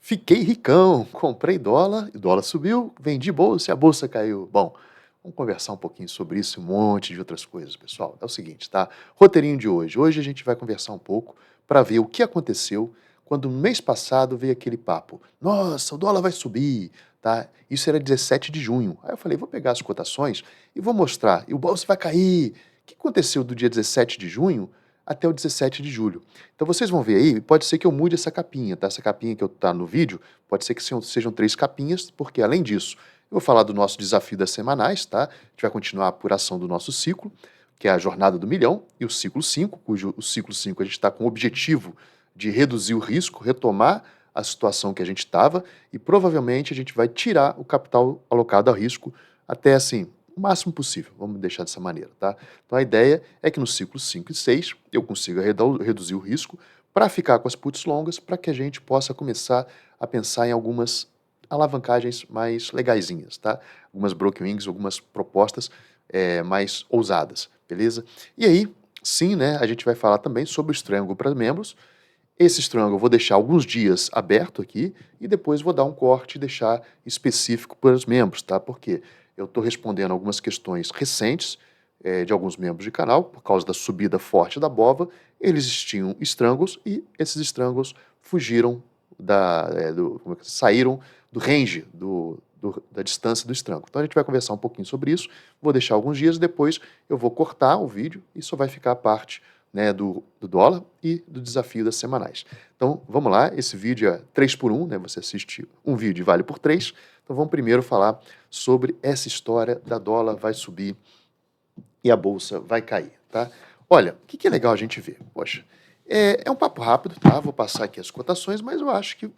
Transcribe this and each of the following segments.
Fiquei ricão, comprei dólar, o dólar subiu, vendi bolsa e a bolsa caiu. Bom, vamos conversar um pouquinho sobre isso e um monte de outras coisas, pessoal. É o seguinte, tá? Roteirinho de hoje. Hoje a gente vai conversar um pouco para ver o que aconteceu quando no mês passado veio aquele papo. Nossa, o dólar vai subir, tá? Isso era 17 de junho. Aí eu falei, vou pegar as cotações e vou mostrar. E o bolsa vai cair. O que aconteceu do dia 17 de junho até o 17 de julho? Então vocês vão ver aí, pode ser que eu mude essa capinha, tá? Essa capinha que tá no vídeo, pode ser que sejam 3 capinhas, porque além disso, eu vou falar do nosso desafio das semanais, tá? A gente vai continuar a apuração do nosso ciclo, que é a jornada do milhão, e o ciclo 5, cujo o ciclo 5 a gente está com o objetivo de reduzir o risco, retomar a situação que a gente estava, e provavelmente a gente vai tirar o capital alocado a risco até assim, o máximo possível, vamos deixar dessa maneira, tá? Então a ideia é que no ciclo 5 e 6 eu consiga reduzir o risco para ficar com as puts longas, para que a gente possa começar a pensar em algumas alavancagens mais legaisinhas, tá? Algumas broken wings, algumas propostas mais ousadas, beleza? E aí, sim, né, a gente vai falar também sobre o Strangle para membros. Esse Strangle eu vou deixar alguns dias aberto aqui e depois vou dar um corte e deixar específico para os membros, tá? Porque eu estou respondendo algumas questões recentes de alguns membros de canal, por causa da subida forte da BOVA, eles tinham Strangles e esses Strangles fugiram saíram do range, da distância do Strangle. Então a gente vai conversar um pouquinho sobre isso, vou deixar alguns dias, depois eu vou cortar o vídeo e só vai ficar a parte, né, do dólar e do desafio das semanais. Então, vamos lá, esse vídeo é 3 por 1, né, você assiste um vídeo e vale por 3. Então vamos primeiro falar sobre essa história da dólar vai subir e a bolsa vai cair, tá? Olha, o que é legal a gente ver? Poxa, é um papo rápido, tá? Vou passar aqui as cotações, mas eu acho que o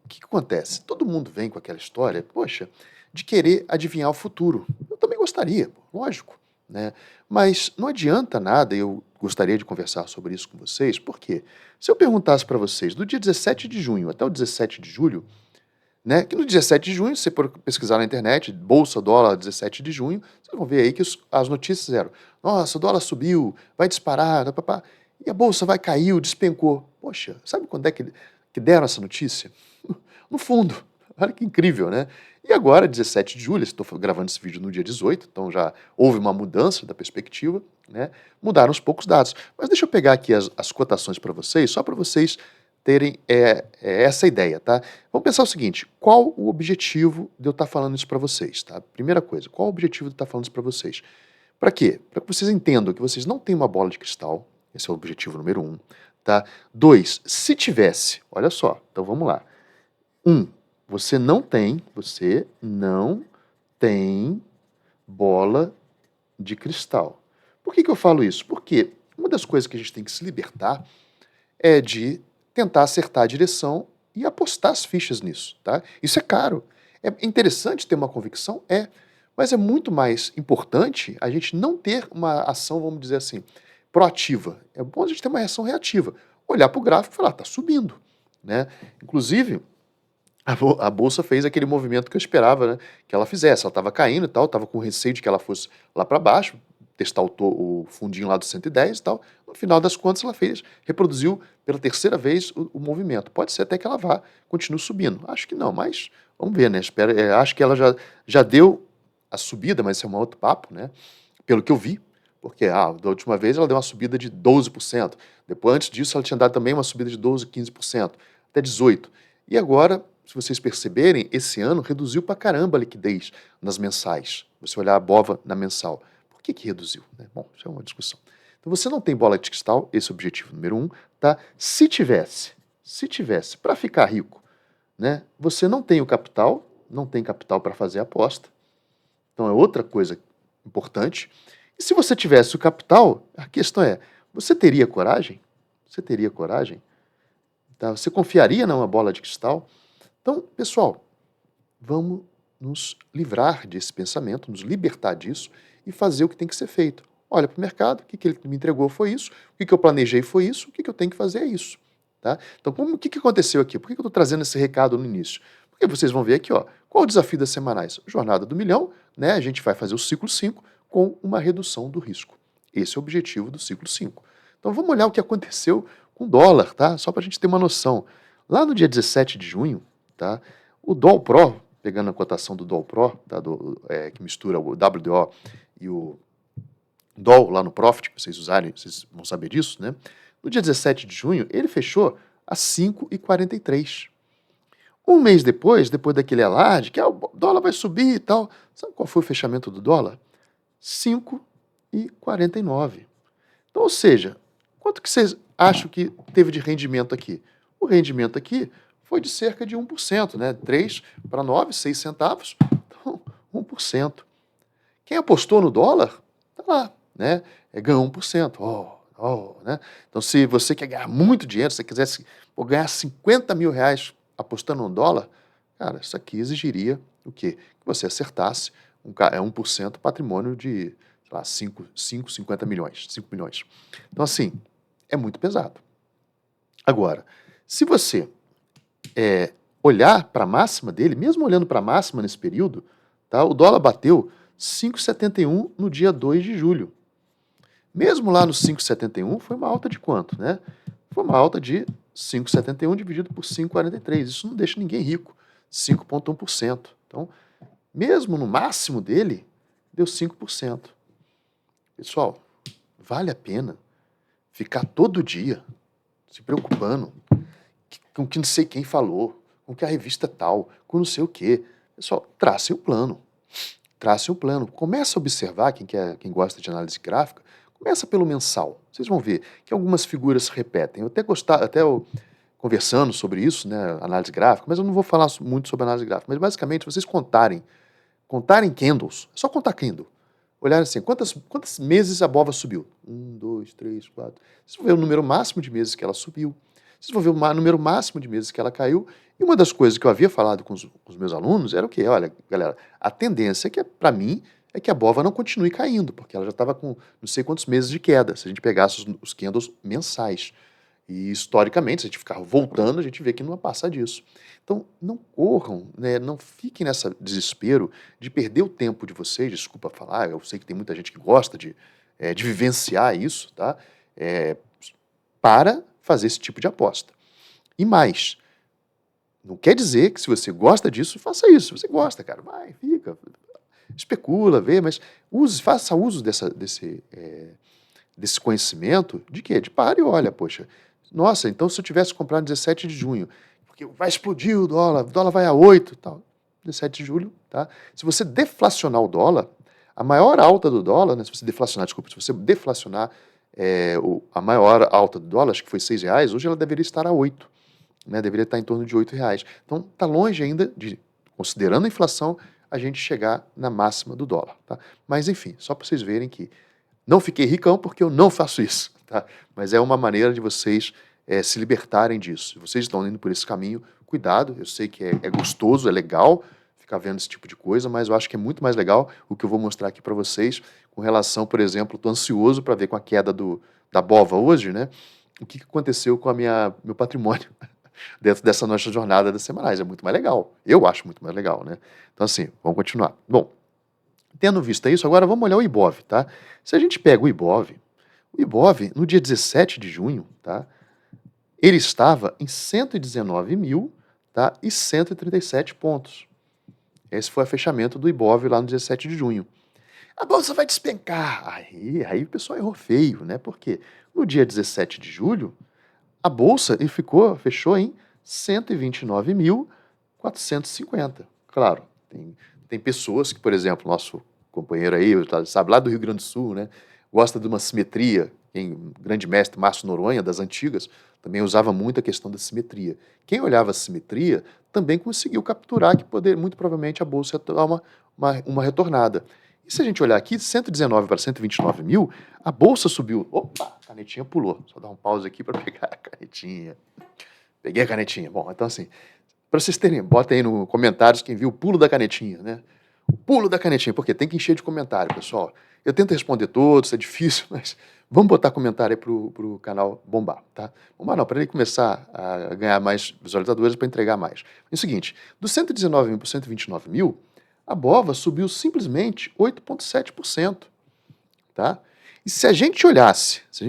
que acontece? Todo mundo vem com aquela história, poxa, de querer adivinhar o futuro. Eu também gostaria, lógico, né? Mas não adianta nada, eu gostaria de conversar sobre isso com vocês, porque se eu perguntasse para vocês, do dia 17 de junho até o 17 de julho, né, que no 17 de junho, se você for pesquisar na internet, Bolsa Dólar 17 de junho, vocês vão ver aí que as notícias eram, nossa, o dólar subiu, vai disparar, papá, e a Bolsa vai cair, despencou. Poxa, sabe quando é que deram essa notícia? No fundo. Olha que incrível, né? E agora, 17 de julho, estou gravando esse vídeo no dia 18, então já houve uma mudança da perspectiva, né? Mudaram os poucos dados. Mas deixa eu pegar aqui as cotações para vocês, só para vocês terem essa ideia, tá? Vamos pensar o seguinte, qual o objetivo de eu estar falando isso para vocês, tá? Primeira coisa, qual o objetivo de eu estar falando isso para vocês? Para quê? Para que vocês entendam que vocês não têm uma bola de cristal, esse é o objetivo número 1, tá? 2, se tivesse, olha só, então vamos lá. 1, você não tem bola de cristal. Por que eu falo isso? Porque uma das coisas que a gente tem que se libertar é de tentar acertar a direção e apostar as fichas nisso, tá? Isso é caro. É interessante ter uma convicção? É. Mas é muito mais importante a gente não ter uma ação, vamos dizer assim, proativa. É bom a gente ter uma reação reativa. Olhar para o gráfico e falar, está subindo, né? Inclusive, a bolsa fez aquele movimento que eu esperava, né, que ela fizesse. Ela estava caindo e tal, estava com receio de que ela fosse lá para baixo, testar o fundinho lá do 110 e tal. No final das contas, ela reproduziu pela terceira vez o movimento. Pode ser até que ela continue subindo. Acho que não, mas vamos ver, né? Acho que ela já deu a subida, mas isso é um outro papo, né? Pelo que eu vi, porque da última vez ela deu uma subida de 12%. Depois, antes disso, ela tinha dado também uma subida de 12, 15%, até 18%. E agora, se vocês perceberem, esse ano reduziu pra caramba a liquidez nas mensais. Você olhar a BOVA na mensal. Por que reduziu? Né? Bom, isso é uma discussão. Então você não tem bola de cristal, esse é o objetivo número 1, tá? Se tivesse, para ficar rico, né? Você não tem o capital, não tem capital para fazer a aposta. Então é outra coisa importante. E se você tivesse o capital, a questão é, você teria coragem? Você teria coragem? Tá? Você confiaria numa bola de cristal? Então, pessoal, vamos nos livrar desse pensamento, nos libertar disso e fazer o que tem que ser feito. Olha para o mercado, o que ele me entregou foi isso, o que eu planejei foi isso, o que eu tenho que fazer é isso. Tá? Então, o que aconteceu aqui? Por que eu estou trazendo esse recado no início? Porque vocês vão ver aqui, ó, qual o desafio das semanais? Jornada do milhão, né? A gente vai fazer o ciclo 5 com uma redução do risco. Esse é o objetivo do ciclo 5. Então vamos olhar o que aconteceu com o dólar, tá? Só para a gente ter uma noção. Lá no dia 17 de junho, tá, o Dol Pro, pegando a cotação do Dol Pro, tá, que mistura o WDO e o Dol lá no Profit, que vocês usarem, vocês vão saber disso, né? No dia 17 de junho, ele fechou a 5,43. Um mês depois daquele alarde, que o dólar vai subir e tal, sabe qual foi o fechamento do dólar? 5,49. Então, ou seja, quanto que vocês acham que teve de rendimento aqui? O rendimento aqui foi de cerca de 1%, né? 3 para 9, 6 centavos, então 1%. Quem apostou no dólar, tá lá, né? Ganhou 1%. Né? Então, se você quer ganhar muito dinheiro, se você quisesse ganhar 50 mil reais apostando no dólar, cara, isso aqui exigiria o quê? Que você acertasse 1% patrimônio de, sei lá, 50 milhões, 5 milhões. Então, assim, é muito pesado. Agora, se você olhar para a máxima dele, mesmo olhando para a máxima nesse período, tá, o dólar bateu 5,71 no dia 2 de julho. Mesmo lá no 5,71, foi uma alta de quanto, né? Foi uma alta de 5,71 dividido por 5,43. Isso não deixa ninguém rico, 5,1%. Então, mesmo no máximo dele, deu 5%. Pessoal, vale a pena ficar todo dia se preocupando com o que não sei quem falou, com que a revista tal, com não sei o quê. Pessoal, tracem o plano. Tracem o plano. Começa a observar, quem gosta de análise gráfica, começa pelo mensal. Vocês vão ver que algumas figuras se repetem. Eu conversando sobre isso, né, análise gráfica, mas eu não vou falar muito sobre análise gráfica, mas basicamente vocês contarem candles, é só contar candle. Olhar assim, quantos meses a BOVA subiu? 1, 2, 3, 4. Vocês vão ver o número máximo de meses que ela subiu. Vocês vão ver o número máximo de meses que ela caiu. E uma das coisas que eu havia falado com os meus alunos era o quê? Olha, galera, a tendência para mim, é que a BOVA não continue caindo, porque ela já estava com não sei quantos meses de queda, se a gente pegasse os candles mensais. E, historicamente, se a gente ficar voltando, a gente vê que não passa disso. Então, não corram, né, não fiquem nesse desespero de perder o tempo de vocês, desculpa falar, eu sei que tem muita gente que gosta de vivenciar isso, tá? Para fazer esse tipo de aposta. E mais, não quer dizer que se você gosta disso, faça isso. Se você gosta, cara, vai, fica, especula, vê, mas faça uso desse conhecimento de quê? De para e olha, poxa, nossa, então se eu tivesse comprado 17 de junho, porque vai explodir o dólar vai a 8, tal, 17 de julho, tá? Se você deflacionar o dólar, a maior alta do dólar, né, se você deflacionar a maior alta do dólar, acho que foi R$6, hoje ela deveria estar a 8, né, deveria estar em torno de R$8. Então, está longe ainda de, considerando a inflação, a gente chegar na máxima do dólar, tá? Mas, enfim, só para vocês verem que não fiquei ricão porque eu não faço isso, tá? Mas é uma maneira de vocês se libertarem disso. Se vocês estão indo por esse caminho, cuidado, eu sei que é gostoso, é legal ficar vendo esse tipo de coisa, mas eu acho que é muito mais legal o que eu vou mostrar aqui para vocês com relação, por exemplo, estou ansioso para ver com a queda da BOVA hoje, né? O que aconteceu com meu patrimônio dentro dessa nossa jornada das semanais. É muito mais legal. Eu acho muito mais legal, né? Então, assim, vamos continuar. Bom, tendo visto isso, agora vamos olhar o Ibov, tá? Se a gente pega o Ibov, no dia 17 de junho, tá? Ele estava em 119 mil, tá? E 137 pontos. Esse foi o fechamento do Ibov lá no 17 de junho. A bolsa vai despencar. Aí o pessoal errou feio, né? Porque no dia 17 de julho, a bolsa fechou em 129.450. Claro, tem pessoas que, por exemplo, nosso companheiro aí, sabe, lá do Rio Grande do Sul, né, gosta de uma simetria. O grande mestre Márcio Noronha, das antigas, também usava muito a questão da simetria. Quem olhava a simetria também conseguiu capturar que muito provavelmente a bolsa ia dar uma retornada. E se a gente olhar aqui, de 119 para 129 mil, a bolsa subiu. Opa, a canetinha pulou. Só dar um pause aqui para pegar a canetinha. Peguei a canetinha. Bom, então assim, para vocês terem, botem aí no comentários quem viu o pulo da canetinha, né? O pulo da canetinha, porque tem que encher de comentário, pessoal. Eu tento responder todos, é difícil, mas vamos botar comentário aí pro canal bombar, tá? Bombar não, para ele começar a ganhar mais visualizadores, para entregar mais. É o seguinte, dos 119 mil para 129 mil, a BOVA subiu simplesmente 8,7%, tá? E se a gente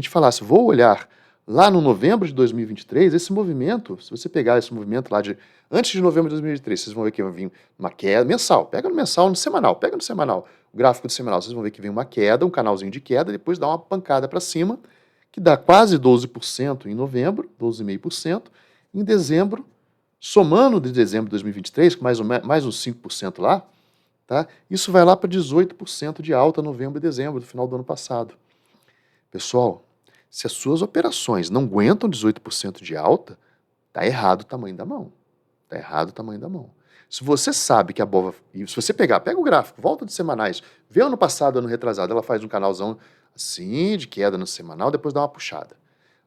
falasse, vou olhar Lá no novembro de 2023, esse movimento, se você pegar esse movimento lá de antes de novembro de 2023, vocês vão ver que vai vir uma queda mensal. Pega no mensal, no semanal, pega no semanal, o gráfico do semanal, vocês vão ver que vem uma queda, um canalzinho de queda, depois dá uma pancada para cima, que dá quase 12% em novembro, 12,5%. Em dezembro, somando de dezembro de 2023, que mais uns 5% lá, tá? Isso vai lá para 18% de alta novembro e dezembro do final do ano passado. Pessoal, se as suas operações não aguentam 18% de alta, tá errado o tamanho da mão. Tá errado o tamanho da mão. Se você sabe que a BOVA... E se você pega o gráfico, volta de semanais, vê ano passado, ano retrasado, ela faz um canalzão assim, de queda no semanal, depois dá uma puxada.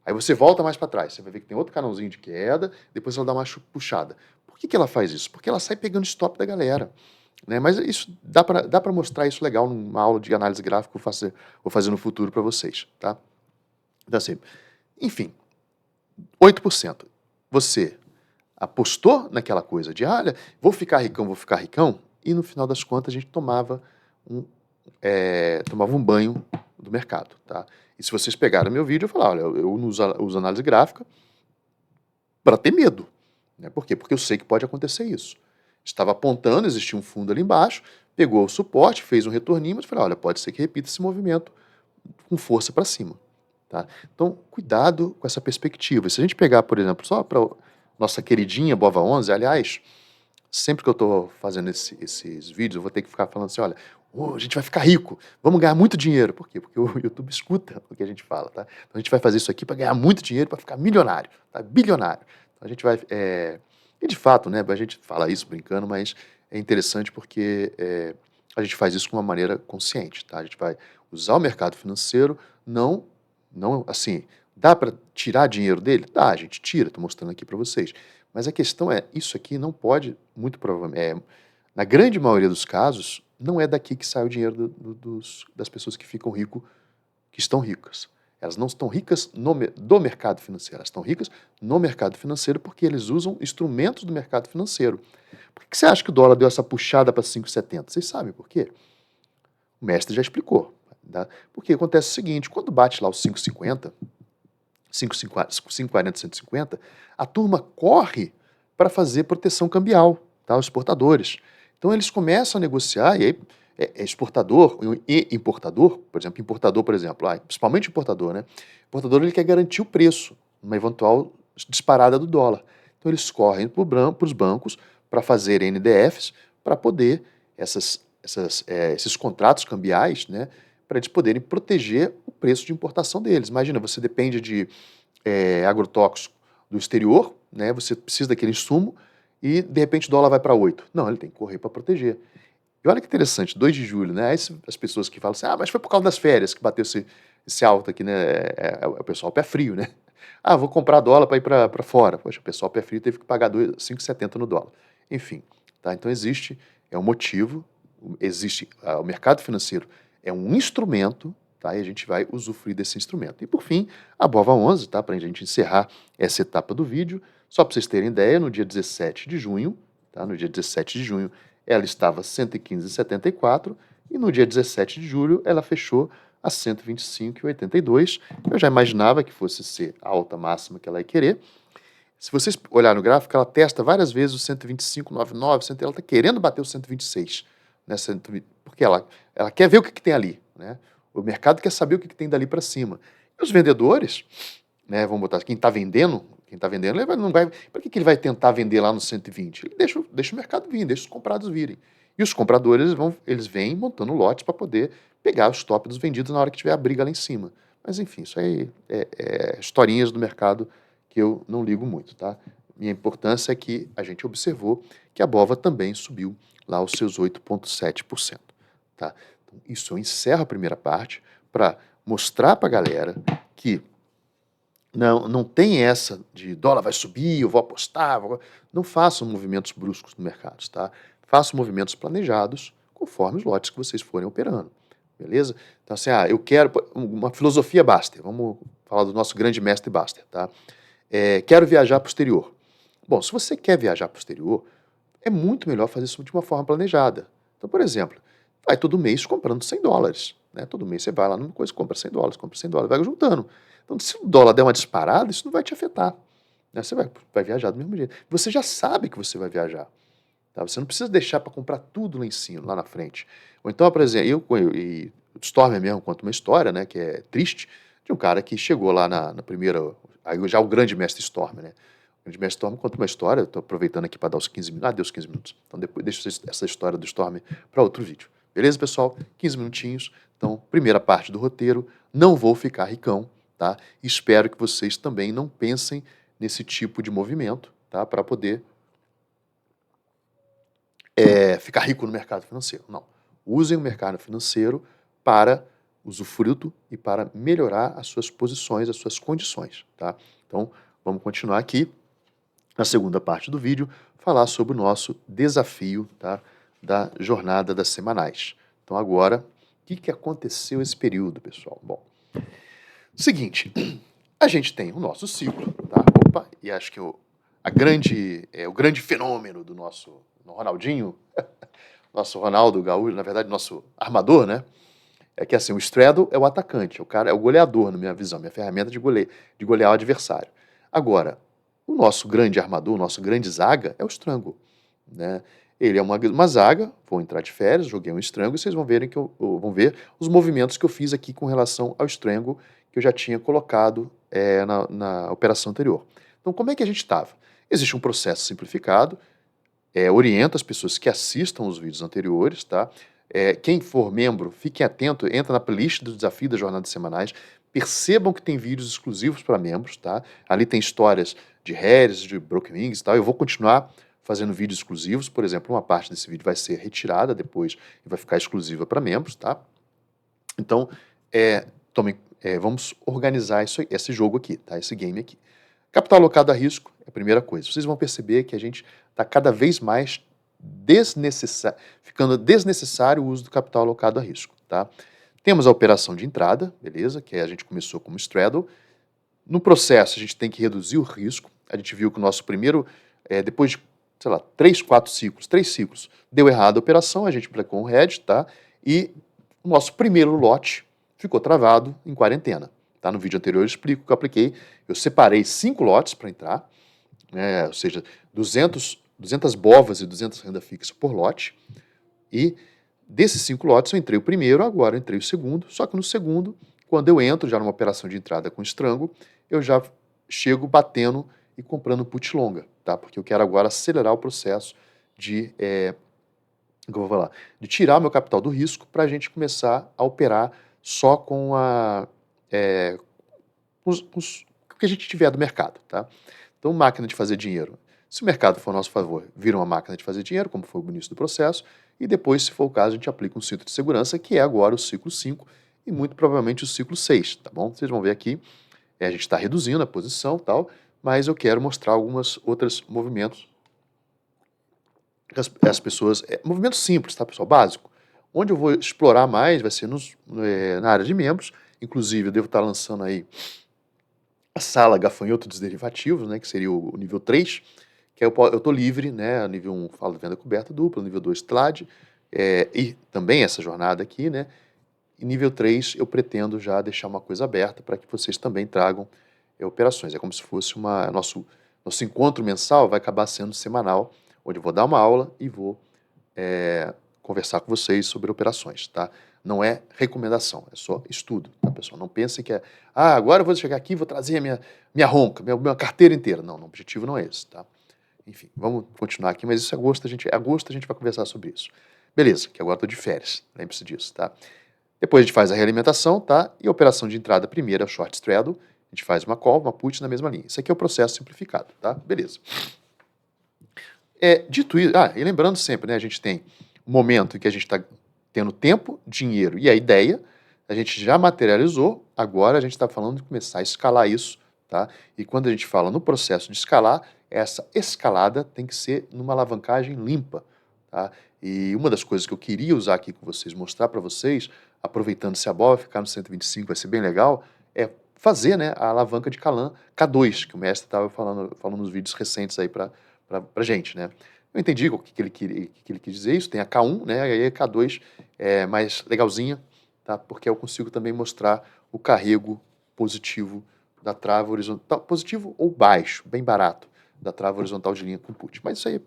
Aí você volta mais para trás, você vai ver que tem outro canalzinho de queda, depois ela dá uma puxada. Por que ela faz isso? Porque ela sai pegando stop da galera. Né? Mas isso dá para mostrar isso legal numa aula de análise gráfica que eu vou fazer no futuro para vocês. Tá? Então assim, enfim, 8%. Você apostou naquela coisa de, olha, vou ficar ricão, e no final das contas a gente tomava um banho do mercado, tá? E se vocês pegaram meu vídeo, eu falava, olha, eu uso análise gráfica para ter medo, né? Por quê? Porque eu sei que pode acontecer isso. Estava apontando, existia um fundo ali embaixo, pegou o suporte, fez um retorninho, mas falei, olha, pode ser que repita esse movimento com força para cima, tá? Então, cuidado com essa perspectiva. Se a gente pegar, por exemplo, só para nossa queridinha Bova 11, aliás, sempre que eu estou fazendo esses vídeos, eu vou ter que ficar falando assim, olha, a gente vai ficar rico, vamos ganhar muito dinheiro. Por quê? Porque o YouTube escuta o que a gente fala, tá? Então a gente vai fazer isso aqui para ganhar muito dinheiro, para ficar milionário, tá? Bilionário. Então a gente vai... E de fato, né, a gente fala isso brincando, mas é interessante porque a gente faz isso de uma maneira consciente, tá? A gente vai usar o mercado financeiro, não assim, dá para tirar dinheiro dele? Dá, a gente tira, estou mostrando aqui para vocês. Mas a questão é, isso aqui não pode, muito provavelmente, na grande maioria dos casos, não é daqui que sai o dinheiro das pessoas que ficam ricos, que estão ricas. Elas não estão ricas do mercado financeiro, elas estão ricas no mercado financeiro porque eles usam instrumentos do mercado financeiro. Por que você acha que o dólar deu essa puxada para 5,70? Vocês sabem por quê? O mestre já explicou. Tá? Porque acontece o seguinte, quando bate lá os 5,50, 5,40, 150, a turma corre para fazer proteção cambial, tá? Os exportadores. Então eles começam a negociar, e aí exportador e importador, por exemplo, principalmente importador, né? Importador ele quer garantir o preço, uma eventual disparada do dólar. Então eles correm para os bancos para fazer NDFs, para poder esses contratos cambiais, né? Para eles poderem proteger o preço de importação deles. Imagina, você depende de agrotóxico do exterior, né? Você precisa daquele insumo e, de repente, o dólar vai para 8. Não, ele tem que correr para proteger. E olha que interessante, 2 de julho, né? As pessoas que falam assim, mas foi por causa das férias que bateu esse alto aqui, né? O pessoal pé frio, né? Vou comprar dólar para ir para fora. Poxa, o pessoal pé frio teve que pagar 5,70 no dólar. Enfim, tá? Então existe, um motivo, o mercado financeiro é um instrumento, tá? E a gente vai usufruir desse instrumento. E por fim, a BOVA 11, tá? Para a gente encerrar essa etapa do vídeo, só para vocês terem ideia, no dia 17 de junho, tá? No dia 17 de junho, ela estava a 115,74 e no dia 17 de julho ela fechou a 125,82. Eu já imaginava que fosse ser a alta máxima que ela ia querer. Se vocês olharem no gráfico, ela testa várias vezes o 125,99, ela está querendo bater o 126, né? Porque ela quer ver o que tem ali, né? O mercado quer saber o que tem dali para cima. E os vendedores, né, vamos botar, quem está vendendo, ele não vai. Para que ele vai tentar vender lá no 120? Ele deixa o mercado vir, deixa os comprados virem. E os compradores eles vêm montando lotes para poder pegar os top dos vendidos na hora que tiver a briga lá em cima. Mas enfim, isso aí é historinhas do mercado que eu não ligo muito, tá? Minha importância é que a gente observou que a BOVA também subiu lá os seus 8,7%, tá? Então, isso eu encerro a primeira parte para mostrar para a galera que não tem essa de dólar vai subir, eu vou apostar. Não façam movimentos bruscos no mercado, tá? Façam movimentos planejados conforme os lotes que vocês forem operando, beleza? Então, assim, eu quero uma filosofia Baster. Vamos falar do nosso grande mestre Baster, tá? Quero viajar para o exterior. Bom, se você quer viajar para o exterior, é muito melhor fazer isso de uma forma planejada. Então, por exemplo, vai todo mês comprando $100, né? Todo mês você vai lá numa coisa, compra $100, vai juntando. Então, se o dólar der uma disparada, isso não vai te afetar, né? Você vai viajar do mesmo jeito. Você já sabe que você vai viajar. Tá? Você não precisa deixar para comprar tudo lá em cima, lá na frente. Ou então, por exemplo, e o Stormer mesmo conta uma história, né, que é triste, de um cara que chegou lá na primeira, aí já o grande mestre Stormer, né? O grande mestre Stormer conta uma história, estou aproveitando aqui para dar os 15 minutos. Ah, deu os 15 minutos. Então depois deixa essa história do Stormer para outro vídeo. Beleza, pessoal? 15 minutinhos. Então, primeira parte do roteiro, não vou ficar ricão, tá? Espero que vocês também não pensem nesse tipo de movimento, tá? Para poder ficar rico no mercado financeiro. Não. Usem o mercado financeiro para usufruto e para melhorar as suas posições, as suas condições, tá? Então, vamos continuar aqui na segunda parte do vídeo, falar sobre o nosso desafio, tá, da jornada das semanais. Então, agora, o que aconteceu esse período, pessoal? Bom, seguinte, a gente tem o nosso ciclo, tá? Opa, e acho que o grande fenômeno do nosso Ronaldinho, nosso Ronaldo Gaúcho, na verdade, nosso armador, né? É que assim, o straddle é o atacante, o cara é o goleador, na minha visão, minha ferramenta de golear o adversário. Agora, o nosso grande armador, o nosso grande zaga é o strangle, né? Ele é uma zaga, vou entrar de férias, joguei um strangle, e vocês vão ver vão ver os movimentos que eu fiz aqui com relação ao strangle, que eu já tinha colocado na operação anterior. Então, como é que a gente estava? Existe um processo simplificado, oriento as pessoas que assistam os vídeos anteriores, tá? Quem for membro, fiquem atento, entra na playlist do Desafio das Jornadas Semanais, percebam que tem vídeos exclusivos para membros, tá? Ali tem histórias de Harris, de Broken Wings e tal. Eu vou continuar fazendo vídeos exclusivos, por exemplo, uma parte desse vídeo vai ser retirada depois e vai ficar exclusiva para membros, tá? Então, vamos organizar esse jogo aqui, tá? Esse game aqui. Capital alocado a risco é a primeira coisa. Vocês vão perceber que a gente está cada vez mais ficando desnecessário o uso do capital alocado a risco, tá? Temos a operação de entrada, beleza? Que a gente começou como straddle. No processo, a gente tem que reduzir o risco. A gente viu que o nosso primeiro, depois de, sei lá, 3 ciclos, deu errado a operação, a gente aplicou um hedge, tá? E o nosso primeiro lote ficou travado em quarentena. Tá? No vídeo anterior eu explico o que eu apliquei. Eu separei 5 lotes para entrar, né? Ou seja, 200 bovas e 200 renda fixa por lote. E desses 5 lotes eu entrei o primeiro, agora eu entrei o segundo. Só que no segundo, quando eu entro já numa operação de entrada com estrango, eu já chego batendo e comprando put longa, tá? Porque eu quero agora acelerar o processo de, como eu vou falar, de tirar o meu capital do risco para a gente começar a operar só com o que a gente tiver do mercado, tá? Então, máquina de fazer dinheiro. Se o mercado for a nosso favor, vira uma máquina de fazer dinheiro, como foi o início do processo, e depois, se for o caso, a gente aplica um cinto de segurança, que é agora o ciclo 5 e muito provavelmente o ciclo 6, tá bom? Vocês vão ver aqui, a gente está reduzindo a posição e tal, mas eu quero mostrar algumas outros movimentos que as pessoas... movimentos simples, tá, pessoal? Básico. Onde eu vou explorar mais vai ser na área de membros, inclusive eu devo estar lançando aí a sala gafanhoto dos derivativos, né, que seria o nível 3, que eu estou livre, né, nível 1 falo de venda coberta dupla, nível 2 TLAD, e também essa jornada aqui, né, e nível 3 eu pretendo já deixar uma coisa aberta para que vocês também tragam operações. É como se fosse nosso encontro mensal vai acabar sendo semanal, onde eu vou dar uma aula e vou conversar com vocês sobre operações, tá? Não é recomendação, é só estudo, tá, pessoal? Não pensem que agora eu vou chegar aqui e vou trazer a minha ronca, minha carteira inteira. Não, o objetivo não é esse, tá? Enfim, vamos continuar aqui, mas isso é agosto, a gente vai conversar sobre isso. Beleza, que agora eu tô de férias, lembre-se disso, tá? Depois a gente faz a realimentação, tá? E a operação de entrada primeira é o short straddle, a gente faz uma call, uma put na mesma linha. Isso aqui é o processo simplificado, tá? Beleza. Dito isso, e lembrando sempre, né, a gente tem um momento em que a gente está tendo tempo, dinheiro e a ideia, a gente já materializou, agora a gente está falando de começar a escalar isso, tá? E quando a gente fala no processo de escalar, essa escalada tem que ser numa alavancagem limpa, tá? E uma das coisas que eu queria usar aqui com vocês, mostrar para vocês, aproveitando se a bola ficar no 125 vai ser bem legal, é fazer, né, a alavanca de Kalan K2, que o mestre estava falando nos vídeos recentes aí para gente, né? Eu entendi o que ele quis dizer isso, tem a K1, né, e aí a K2 é mais legalzinha, tá? Porque eu consigo também mostrar o carrego positivo da trava horizontal, positivo ou baixo, bem barato, da trava horizontal de linha com put. Mas isso aí é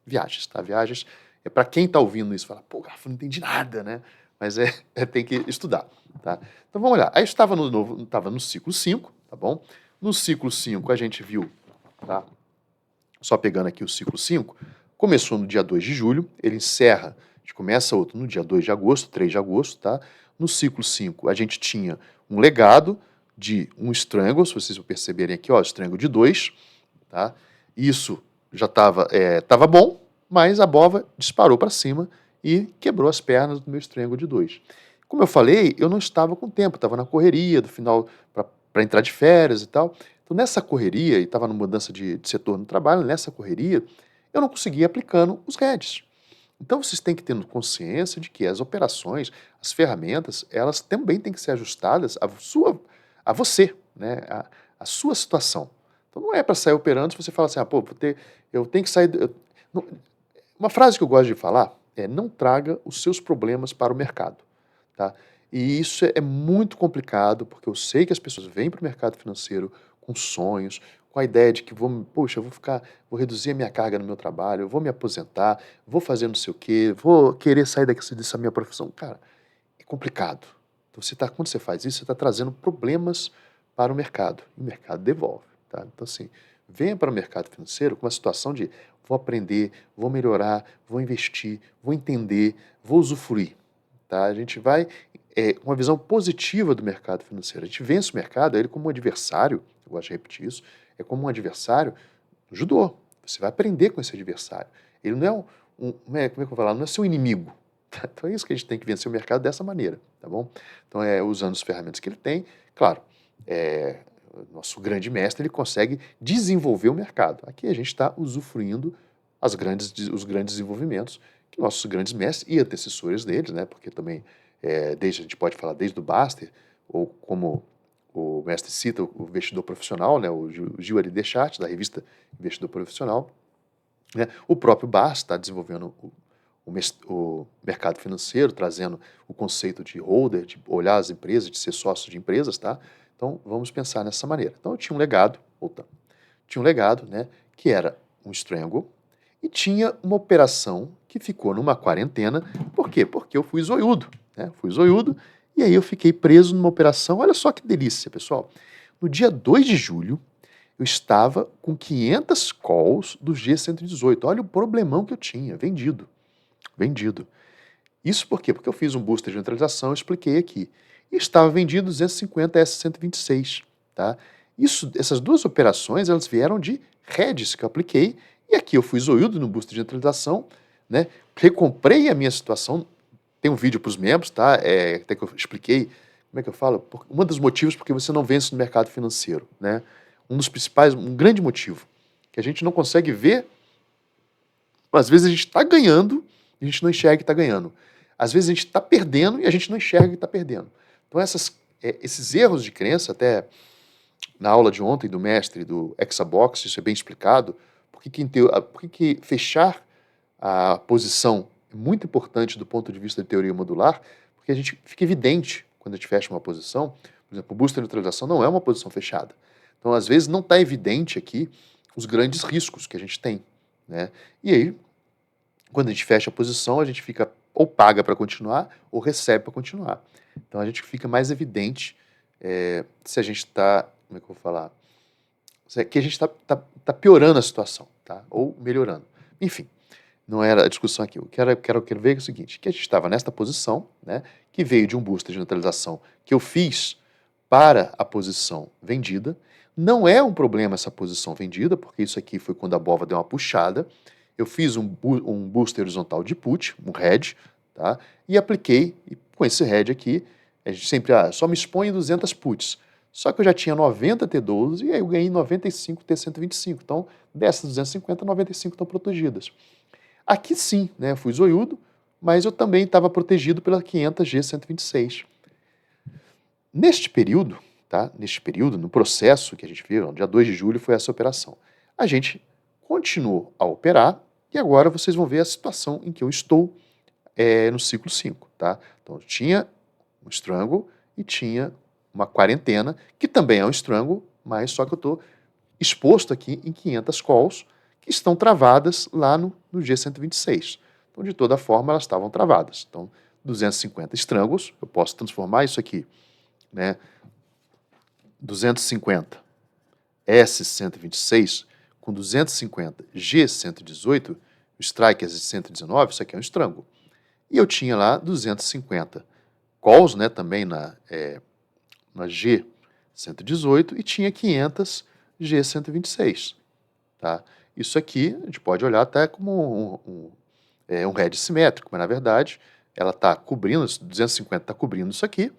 viagens, tá? Viagens é para quem está ouvindo isso, fala, pô, Garfo, não entendi nada, né? Mas tem que estudar, tá? Então vamos olhar. Aí eu estava no ciclo 5, tá bom? No ciclo 5 a gente viu, tá? Só pegando aqui o ciclo 5, começou no dia 2 de julho, ele encerra, a gente começa outro no dia 2 de agosto, 3 de agosto, tá? No ciclo 5 a gente tinha um legado de um strangle, se vocês perceberem aqui, ó, strangle de 2, tá? Isso já tava bom, mas a bova disparou para cima e quebrou as pernas do meu strangle de 2. Como eu falei, eu não estava com tempo, estava na correria do final para entrar de férias e tal. Então, nessa correria, e estava numa mudança de setor no trabalho, nessa correria, eu não conseguia aplicando os heads. Então, vocês têm que ter consciência de que as operações, as ferramentas, elas também têm que ser ajustadas a você, né? A sua situação. Então, não é para sair operando se você fala assim, pô, eu tenho que sair... Uma frase que eu gosto de falar é: não traga os seus problemas para o mercado, tá? E isso é muito complicado, porque eu sei que as pessoas vêm para o mercado financeiro com sonhos, com a ideia de que poxa, vou reduzir a minha carga no meu trabalho, eu vou me aposentar, vou fazer não sei o quê, vou querer sair dessa minha profissão. Cara, é complicado. Então, quando você faz isso, você está trazendo problemas para o mercado, e o mercado devolve, tá? Então, assim, venha para o mercado financeiro com uma situação de vou aprender, vou melhorar, vou investir, vou entender, vou usufruir, tá? A gente vai com uma visão positiva do mercado financeiro. A gente vence o mercado, ele como um adversário, eu gosto de repetir isso, é como um adversário no judô. Você vai aprender com esse adversário. Ele não é como é que eu vou falar? Não é seu inimigo. Então é isso que a gente tem que vencer o mercado dessa maneira, tá bom? Então usando as ferramentas que ele tem, claro, o nosso grande mestre, ele consegue desenvolver o mercado. Aqui a gente está usufruindo os grandes desenvolvimentos que nossos grandes mestres e antecessores deles, né? Porque também, a gente pode falar desde o Baster, ou como o mestre cita, o investidor profissional, né? O Gil Ari Deschartes, da revista Investidor Profissional, né? O próprio Baster está desenvolvendo o mercado financeiro, trazendo o conceito de holder, de olhar as empresas, de ser sócio de empresas, tá? Então, vamos pensar nessa maneira. Então, eu tinha um legado, né, que era um strangle, e tinha uma operação que ficou numa quarentena. Por quê? Porque eu fui zoiudo, né? Fui zoiudo, e aí eu fiquei preso numa operação. Olha só que delícia, pessoal. No dia 2 de julho, eu estava com 500 calls do G118. Olha o problemão que eu tinha, vendido. Isso por quê? Porque eu fiz um booster de neutralização, eu expliquei aqui. E estava vendido 250 S126, tá? Essas duas operações, elas vieram de hedges que eu apliquei, e aqui eu fui zoiudo no booster de neutralização, né? Recomprei a minha situação, tem um vídeo para os membros, tá? Até que eu expliquei, como é que eu falo? Um dos motivos porque você não vence no mercado financeiro, né? Um dos principais, um grande motivo, que a gente não consegue ver, às vezes a gente está ganhando, e a gente não enxerga que está ganhando. Às vezes a gente está perdendo e a gente não enxerga que está perdendo. Então esses erros de crença, até na aula de ontem do mestre do Hexabox, isso é bem explicado, por que fechar a posição é muito importante do ponto de vista de teoria modular, porque a gente fica evidente quando a gente fecha uma posição. Por exemplo, o booster de neutralização não é uma posição fechada. Então, às vezes, não está evidente aqui os grandes riscos que a gente tem, né? E aí, quando a gente fecha a posição, a gente fica ou paga para continuar ou recebe para continuar. Então a gente fica mais evidente se a gente está, como é que eu vou falar? Que a gente está piorando a situação, tá? Ou melhorando. Enfim, não era a discussão aqui. O que eu quero ver é o seguinte, que a gente estava nesta posição, né, que veio de um booster de neutralização que eu fiz para a posição vendida. Não é um problema essa posição vendida, porque isso aqui foi quando a bova deu uma puxada. Eu fiz um booster horizontal de put, um hedge, tá? E apliquei, e com esse hedge aqui, a gente sempre, só me expõe em 200 puts. Só que eu já tinha 90 T12 e aí eu ganhei 95 T125. Então, dessas 250, 95 estão protegidas. Aqui sim, né, eu fui zoiudo, mas eu também estava protegido pela 500 G126. Neste período, tá? Neste período, no processo que a gente viu, no dia 2 de julho foi essa operação. A gente continuou a operar e agora vocês vão ver a situação em que eu estou no ciclo 5, tá? Então, eu tinha um strangle e tinha uma quarentena, que também é um strangle, mas só que eu estou exposto aqui em 500 calls que estão travadas lá no G126. Então, de toda forma, elas estavam travadas. Então, 250 strangles, eu posso transformar isso aqui, né? 250 S126 com 250 G118, o strike é 119, isso aqui é um strangle. E eu tinha lá 250 calls, né, também na G118 e tinha 500 G126, tá? Isso aqui a gente pode olhar até como um hedge simétrico, mas na verdade ela está cobrindo, 250 está cobrindo isso aqui,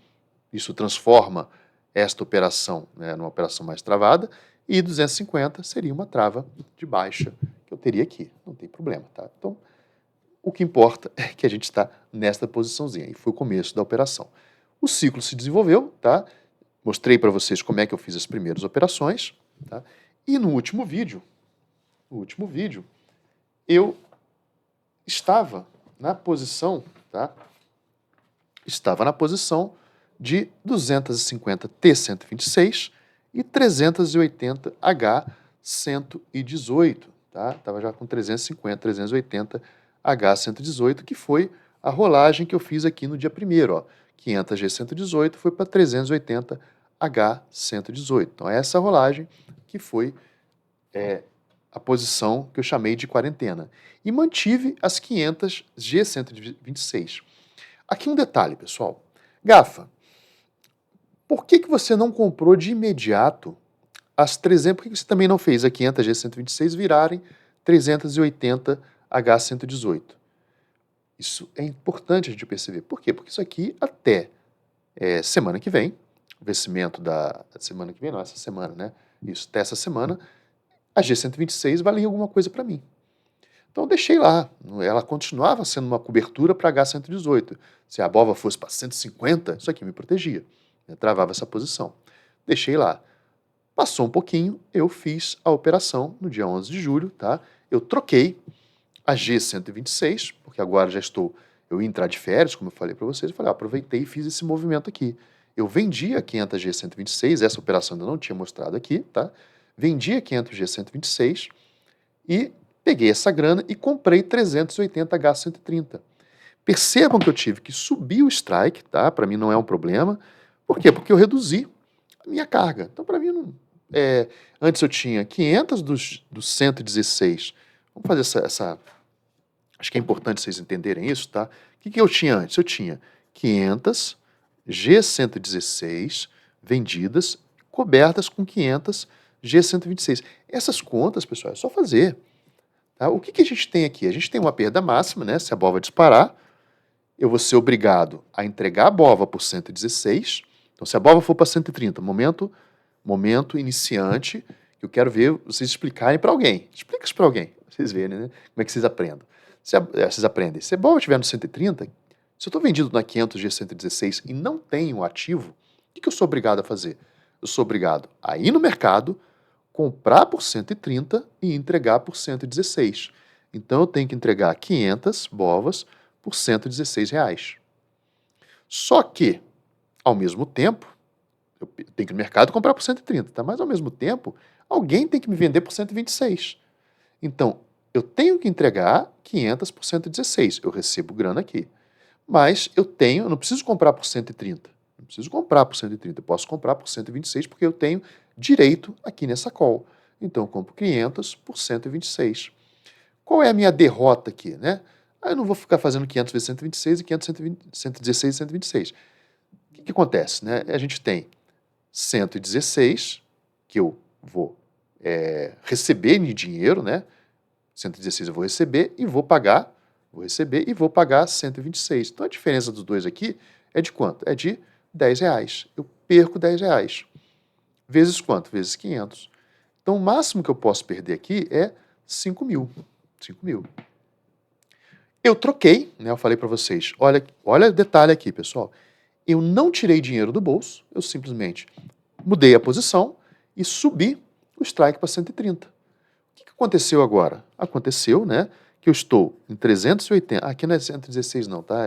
isso transforma esta operação, né, numa operação mais travada, e 250 seria uma trava de baixa que eu teria aqui, não tem problema, tá? Então, o que importa é que a gente está nesta posiçãozinha, e foi o começo da operação. O ciclo se desenvolveu, tá? Mostrei para vocês como é que eu fiz as primeiras operações, tá? E no último vídeo, eu estava na posição, tá? Estava na posição de 250 T126 e 380 H118, tá? Estava já com 350, 380 H118, que foi a rolagem que eu fiz aqui no dia 1º, ó. 500 G118 foi para 380 H118. Então, é essa rolagem que foi a posição que eu chamei de quarentena. E mantive as 500 G126. Aqui um detalhe, pessoal. Gafa, por que você não comprou de imediato as 300? Por que você também não fez a 500 G126 virarem 380 H118? Isso é importante a gente perceber. Por quê? Porque isso aqui até semana que vem, o vencimento da semana que vem, não, essa semana, né? Isso, até essa semana, a G126 valia alguma coisa para mim. Então eu deixei lá, ela continuava sendo uma cobertura para H118. Se a BOVA fosse para 150, isso aqui me protegia, né? Travava essa posição. Deixei lá. Passou um pouquinho, eu fiz a operação no dia 11 de julho, tá? Eu troquei a G126, porque agora eu ia entrar de férias, como eu falei para vocês, eu falei, aproveitei e fiz esse movimento aqui. Eu vendi a 500 G126, essa operação ainda não tinha mostrado aqui, tá? Vendi a 500 G126 e peguei essa grana e comprei 380 H130. Percebam que eu tive que subir o strike, tá? Para mim não é um problema. Por quê? Porque eu reduzi a minha carga. Então, para mim, não, antes eu tinha 500 dos 116. Vamos fazer essa. Acho que é importante vocês entenderem isso, tá? O que eu tinha antes? Eu tinha 500 G116 vendidas, cobertas com 500 G126. Essas contas, pessoal, é só fazer. Tá? O que a gente tem aqui? A gente tem uma perda máxima, né? Se a BOVA disparar, eu vou ser obrigado a entregar a BOVA por 116. Então, se a BOVA for para 130, momento iniciante, que eu quero ver vocês explicarem para alguém. Explica isso para alguém, pra vocês verem, né? Como é que vocês aprendem. Vocês aprendem. Se a BOVA estiver no 130, se eu estou vendido na 500 G116 e não tenho ativo, o que eu sou obrigado a fazer? Eu sou obrigado a ir no mercado, comprar por 130 e entregar por 116. Então eu tenho que entregar 500 BOVAs por R$116. Só que, ao mesmo tempo, eu tenho que ir no mercado comprar por 130, tá? Mas ao mesmo tempo, alguém tem que me vender por 126. Então, eu tenho que entregar 500 por 116. Eu recebo grana aqui. Mas eu não preciso comprar por 130. Não preciso comprar por 130. Eu posso comprar por 126 porque eu tenho direito aqui nessa call. Então, eu compro 500 por 126. Qual é a minha derrota aqui, né? Eu não vou ficar fazendo 500 vezes 126 e 500, 116 e 126. O que acontece, né? A gente tem 116, que eu vou receber em dinheiro, né? 116 eu vou receber e vou pagar, vou pagar 126. Então, a diferença dos dois aqui é de quanto? É de R$10. Eu perco R$10. Vezes quanto? Vezes 500. Então, o máximo que eu posso perder aqui é 5 mil. 5 mil. Eu troquei, né? Eu falei para vocês, olha o detalhe aqui, pessoal. Eu não tirei dinheiro do bolso, eu simplesmente mudei a posição e subi o strike para 130. O que aconteceu agora? Aconteceu, né, que eu estou em 380, aqui não é 116 não, tá?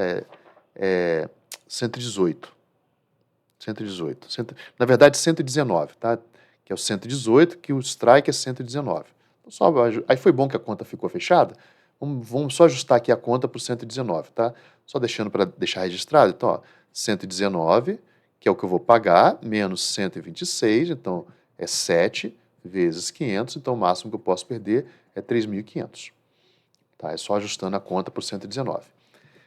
É 118. 118. Na verdade, 119, tá? que é o 118, que o strike é 119. Então, aí foi bom que a conta ficou fechada. Vamos só ajustar aqui a conta para o 119, tá? Só deixando para deixar registrado. Então, ó, 119, que é o que eu vou pagar, menos 126, então é 7 vezes 500, então o máximo que eu posso perder é 3.500. Tá? É só ajustando a conta para o 119.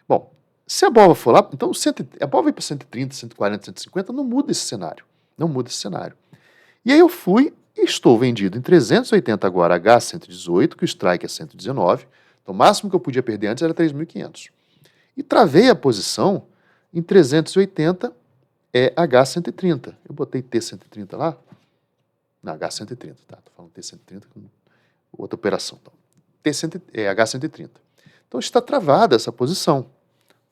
Bom, se a BOVA for lá, então a BOVA ir para 130, 140, 150, não muda esse cenário. Não muda esse cenário. E aí eu fui e estou vendido em 380 agora H118, que o strike é 119. Então o máximo que eu podia perder antes era 3.500. E travei a posição em 380 H130. Eu botei T130 lá? Não, H130, tá? Tô falando T130 com outra operação. Então, H130. Então está travada essa posição,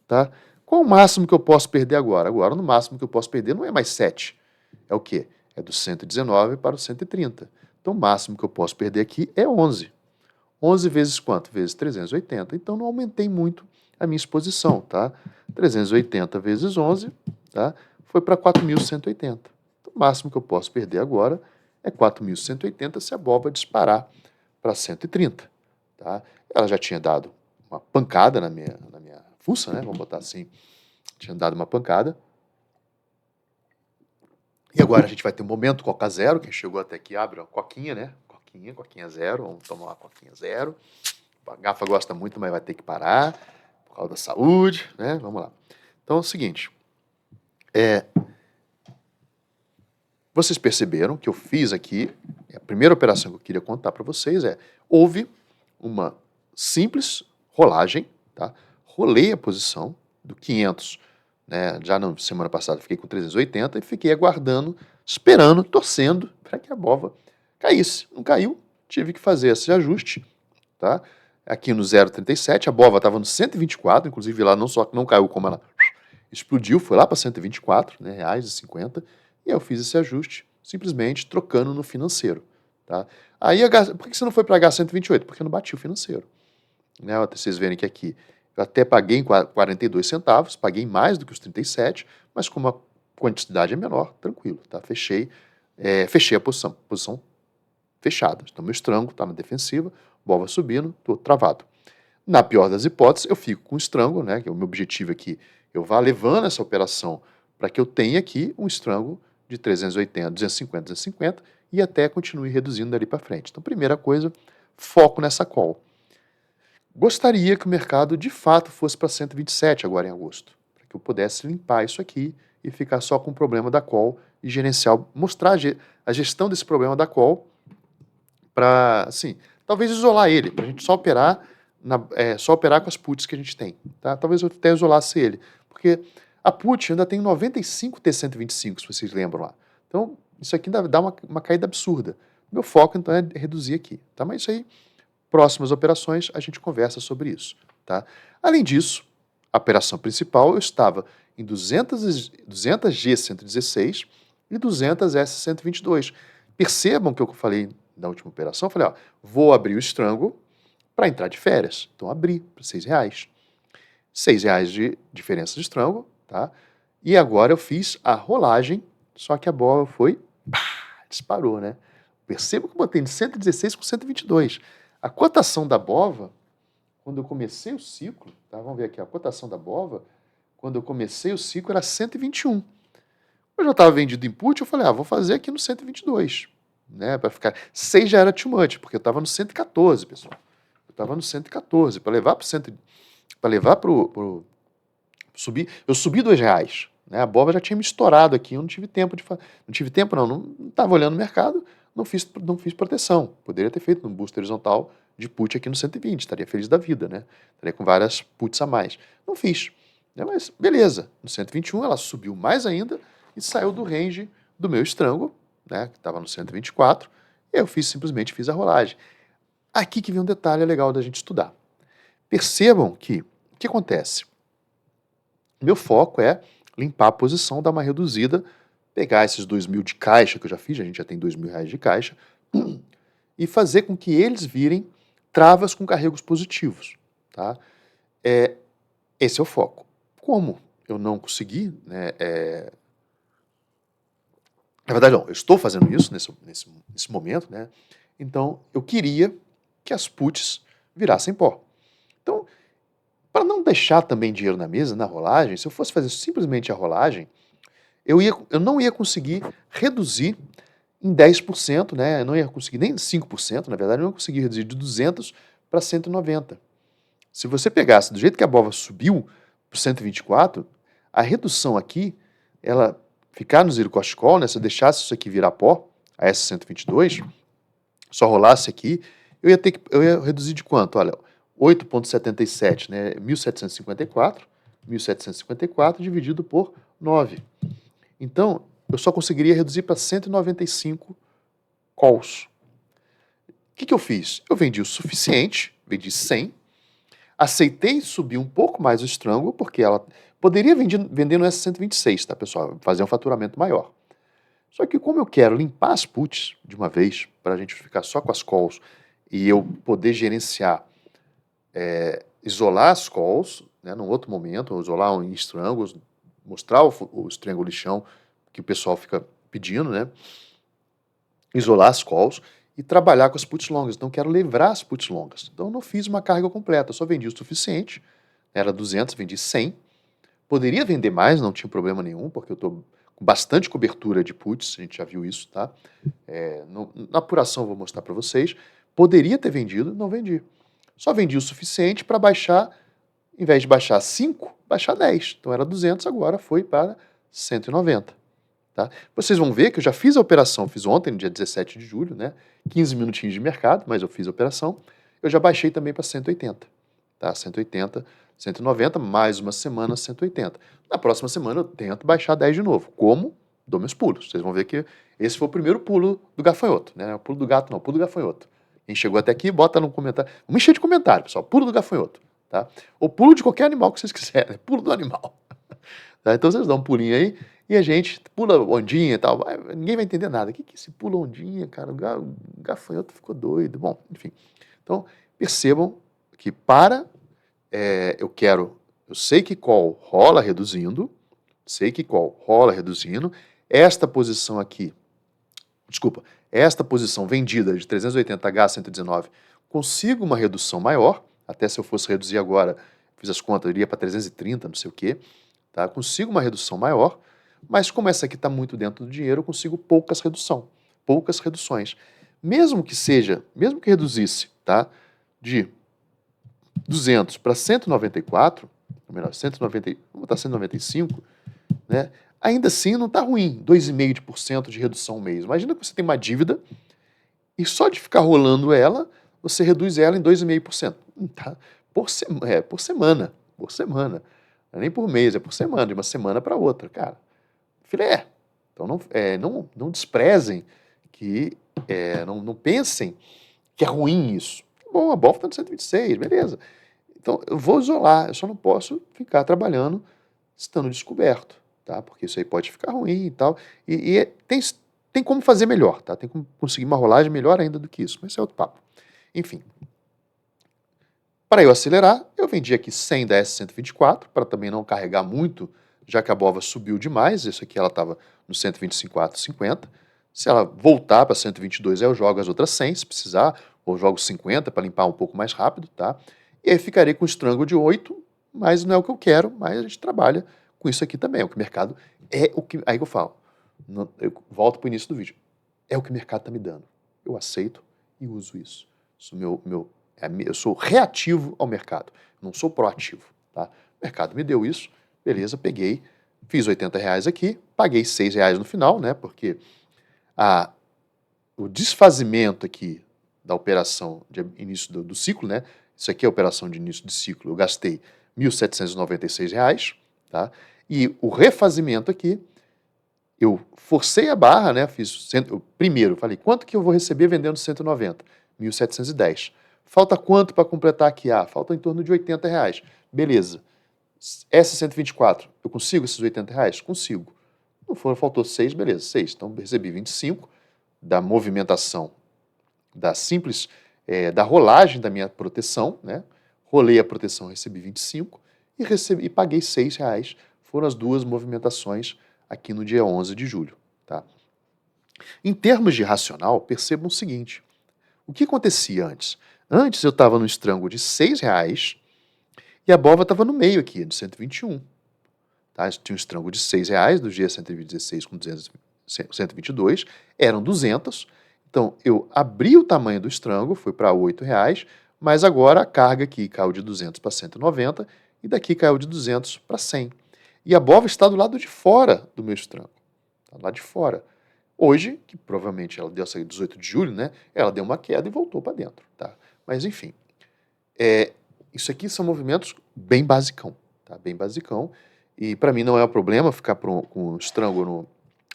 tá? Qual o máximo que eu posso perder agora? Agora, no máximo que eu posso perder não é mais 7. É o quê? É do 119 para o 130. Então, o máximo que eu posso perder aqui é 11. 11 vezes quanto? Vezes 380. Então, não aumentei muito a minha exposição, tá? 380 vezes 11, tá? Foi para 4.180. Então, o máximo que eu posso perder agora é 4.180 se a BOVA disparar para 130, tá? Ela já tinha dado uma pancada na minha fuça, né? Vamos botar assim, tinha dado uma pancada. E agora a gente vai ter um momento Coca Zero, quem chegou até aqui abre, ó, Coquinha, né? Coquinha zero, vamos tomar uma Coquinha zero. A Gafa gosta muito, mas vai ter que parar, por causa da saúde, né? Vamos lá. Então é o seguinte, vocês perceberam que eu fiz aqui, a primeira operação que eu queria contar para vocês houve uma simples rolagem, tá? Rolei a posição do 500, né? Já na semana passada fiquei com 380 e fiquei aguardando, esperando, torcendo para que a BOVA caísse. Não caiu, tive que fazer esse ajuste, tá? Aqui no 0,37, a BOVA estava no 124, inclusive lá não só que não caiu, como ela explodiu, foi lá para 124, né, reais e 50, e eu fiz esse ajuste, simplesmente trocando no financeiro, tá? Aí, por que você não foi para H128? Porque eu não bati o financeiro. Né? Vocês verem que aqui eu até paguei em 42 centavos, paguei mais do que os 37, mas como a quantidade é menor, tranquilo, tá? Fechei a posição fechada. Então, meu estrango está na defensiva, BOVA subindo, estou travado. Na pior das hipóteses, eu fico com estrango, né? Que é o meu objetivo aqui, eu vá levando essa operação para que eu tenha aqui um estrango de 380, 250, 250 e até continue reduzindo dali para frente. Então, primeira coisa, foco nessa call. Gostaria que o mercado de fato fosse para 127 agora em agosto, para que eu pudesse limpar isso aqui e ficar só com o problema da call e gerenciar, mostrar a gestão desse problema da call para, assim, talvez isolar ele, para a gente só operar só operar com as puts que a gente tem, tá? Talvez eu até isolasse ele, porque a put ainda tem 95 T125, se vocês lembram lá. Então, isso aqui ainda dá uma caída absurda. Meu foco, então, é reduzir aqui, tá? Mas isso aí, próximas operações, a gente conversa sobre isso, tá? Além disso, a operação principal, eu estava em 200 G116 e 200 S122. Percebam que eu falei na última operação, eu falei, ó, vou abrir o estrango para entrar de férias. Então, abri para R$6. R$6 de diferença de estrango, tá? E agora eu fiz a rolagem, só que a bola foi, pá, disparou, né? Perceba que eu botei de 116 com 122. A cotação da BOVA, quando eu comecei o ciclo, tá? Vamos ver aqui, a cotação da BOVA, quando eu comecei o ciclo era 121. Eu já estava vendido input, eu falei, vou fazer aqui no 122, né? Para ficar. 6 já era too much, porque eu estava no 114, pessoal. Eu estava no 114, para levar para o subir, eu subi R$2, né? A BOVA já tinha me estourado aqui, eu não tive tempo não estava olhando o mercado, não fiz proteção. Poderia ter feito um boost horizontal de put aqui no 120, estaria feliz da vida, né? Estaria com várias puts a mais. Não fiz, né? Mas beleza, no 121 ela subiu mais ainda e saiu do range do meu estrango, né? Que estava no 124, e eu simplesmente fiz a rolagem. Aqui que vem um detalhe legal da gente estudar. Percebam que o que acontece? Meu foco é limpar a posição, dar uma reduzida, pegar esses 2.000 de caixa que eu já fiz, a gente já tem R$2.000 de caixa, e fazer com que eles virem travas com carregos positivos, tá? Esse é o foco. Como eu não consegui, né, Na verdade, não, eu estou fazendo isso nesse momento, né? Então, eu queria que as puts virassem pó. Então, para não deixar também dinheiro na mesa, na rolagem, se eu fosse fazer simplesmente a rolagem, eu não ia conseguir reduzir em 10%, né? Eu não ia conseguir nem 5%, na verdade, eu não ia conseguir reduzir de 200 para 190. Se você pegasse do jeito que a BOVA subiu para 124, a redução aqui, ela ficar no zero cost call, né? Se eu deixasse isso aqui virar pó, a S122, só rolasse aqui, eu ia reduzir de quanto? Olha, 8,77, né? 1.754 dividido por 9. Então, eu só conseguiria reduzir para 195 calls. O que eu fiz? Eu vendi o suficiente, vendi 100, aceitei subir um pouco mais o strangle, porque ela poderia vender no S126, tá, pessoal? Fazer um faturamento maior. Só que como eu quero limpar as puts de uma vez, para a gente ficar só com as calls e eu poder gerenciar, isolar as calls, né, num outro momento, isolar em strangles, mostrar o strangle lixão que o pessoal fica pedindo, né? Isolar as calls e trabalhar com as puts longas. Então, quero livrar as puts longas. Então, eu não fiz uma carga completa, eu só vendi o suficiente, era 200, vendi 100. Poderia vender mais, não tinha problema nenhum, porque eu estou com bastante cobertura de puts, a gente já viu isso, tá? Na apuração eu vou mostrar para vocês. Poderia ter vendido, não vendi. Só vendi o suficiente para baixar, em vez de baixar 5, baixar 10. Então era 200, agora foi para 190. Tá? Vocês vão ver que eu já fiz a operação, fiz ontem, no dia 17 de julho, né? 15 minutinhos de mercado, mas eu fiz a operação. Eu já baixei também para 180. Tá? 180, 190, mais uma semana, 180. Na próxima semana eu tento baixar 10 de novo. Como? Dou meus pulos. Vocês vão ver que esse foi o primeiro pulo do gafanhoto, né? O pulo do gato não, o pulo do gafanhoto. Quem chegou até aqui, bota no comentário. Vamos encher de comentário, pessoal. Pulo do gafanhoto, tá? Ou pulo de qualquer animal que vocês quiserem. Pulo do animal. Tá? Então vocês dão um pulinho aí e a gente pula ondinha e tal. Ninguém vai entender nada. O que é esse pula ondinha, cara? O gafanhoto ficou doido. Bom, enfim. Então, percebam que eu sei que call rola reduzindo, esta posição aqui, desculpa, esta posição vendida de 380H a 119, consigo uma redução maior, até se eu fosse reduzir agora, fiz as contas, eu iria para 330, não sei o quê, tá? Consigo uma redução maior, mas como essa aqui está muito dentro do dinheiro, eu consigo poucas reduções. Mesmo que reduzisse, tá? De 200 para 194, ou melhor, 190, vamos botar 195, né? Ainda assim não está ruim, 2,5% de redução mês. Imagina que você tem uma dívida e só de ficar rolando ela, você reduz ela em 2,5%. Tá? Por semana. Não é nem por mês, é por semana, de uma semana para outra, cara. Filé. Então não desprezem não pensem que é ruim isso. Bom, a BOF está no 126, beleza. Então, eu vou isolar, eu só não posso ficar trabalhando estando descoberto, tá? Porque isso aí pode ficar ruim e tal. Tem como fazer melhor, tá? Tem como conseguir uma rolagem melhor ainda do que isso, mas isso é outro papo. Enfim. Para eu acelerar, eu vendi aqui 100 da S124, para também não carregar muito, já que a BOVA subiu demais, isso aqui ela estava no 124,50. Se ela voltar para 122, eu jogo as outras 100, se precisar, ou jogo 50 para limpar um pouco mais rápido, tá? E aí ficarei com o strangle de 8, mas não é o que eu quero, mas a gente trabalha com isso aqui também. O que o mercado é o que. Aí que eu falo, eu volto para o início do vídeo. É o que o mercado está me dando. Eu aceito e uso isso. Eu sou reativo ao mercado, não sou proativo. Tá? O mercado me deu isso, beleza, peguei, fiz R$80 aqui, paguei R$6 no final, né? Porque o desfazimento aqui da operação de início do ciclo, né? Isso aqui é a operação de início de ciclo, eu gastei R$1.796, tá? E o refazimento aqui, eu forcei a barra, né? Primeiro, falei, quanto que eu vou receber vendendo 190? 1.710. Falta quanto para completar aqui? Falta em torno de R$80. Beleza. Essa 124, eu consigo esses R$80? Consigo. Não for, faltou 6, beleza, 6. Então, recebi 25 da movimentação da rolagem da minha proteção, né? Rolei a proteção, recebi 25 e paguei R$6. Foram as duas movimentações aqui no dia 11 de julho, tá? Em termos de racional, percebam o seguinte: o que acontecia antes? Antes eu estava no estrango de R$ 6 e a bova estava no meio aqui, de 121. Tá? Tinha um estrango de R$ 6 do dia 116 com 200, 122, eram 200. Então eu abri o tamanho do estrango, foi para R$ 8, mas agora a carga aqui caiu de 200 para 190 e daqui caiu de 200 para 100. E a bova está do lado de fora do meu estrango, tá lá de fora. Hoje, que provavelmente ela deu essa 18 de julho, né? Ela deu uma queda e voltou para dentro, tá? Mas enfim, isso aqui são movimentos bem basicão, tá? Bem basicão. E para mim não é um problema ficar com um estrango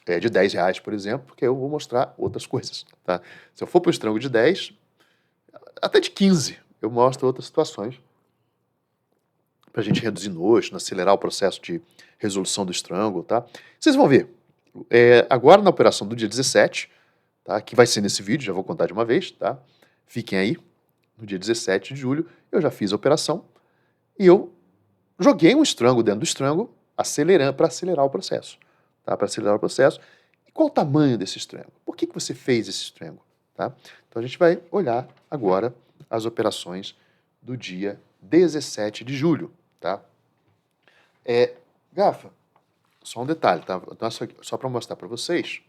de R$ 10, por exemplo, porque eu vou mostrar outras coisas, tá? Se eu for para o estrango de 10, até de 15, eu mostro outras situações para a gente reduzir nojo, acelerar o processo de resolução do estrango, tá? Vocês vão ver. Agora na operação do dia 17, tá? Que vai ser nesse vídeo, já vou contar de uma vez, tá? Fiquem aí. No dia 17 de julho, eu já fiz a operação e eu joguei um estrango dentro do estrango, acelerando para acelerar o processo, tá? Para acelerar o processo. E qual o tamanho desse estrango? Por que você fez esse estrango, tá? Então a gente vai olhar agora as operações do dia 17 de julho, tá? Gafa, só um detalhe, tá? Então, só para mostrar para vocês,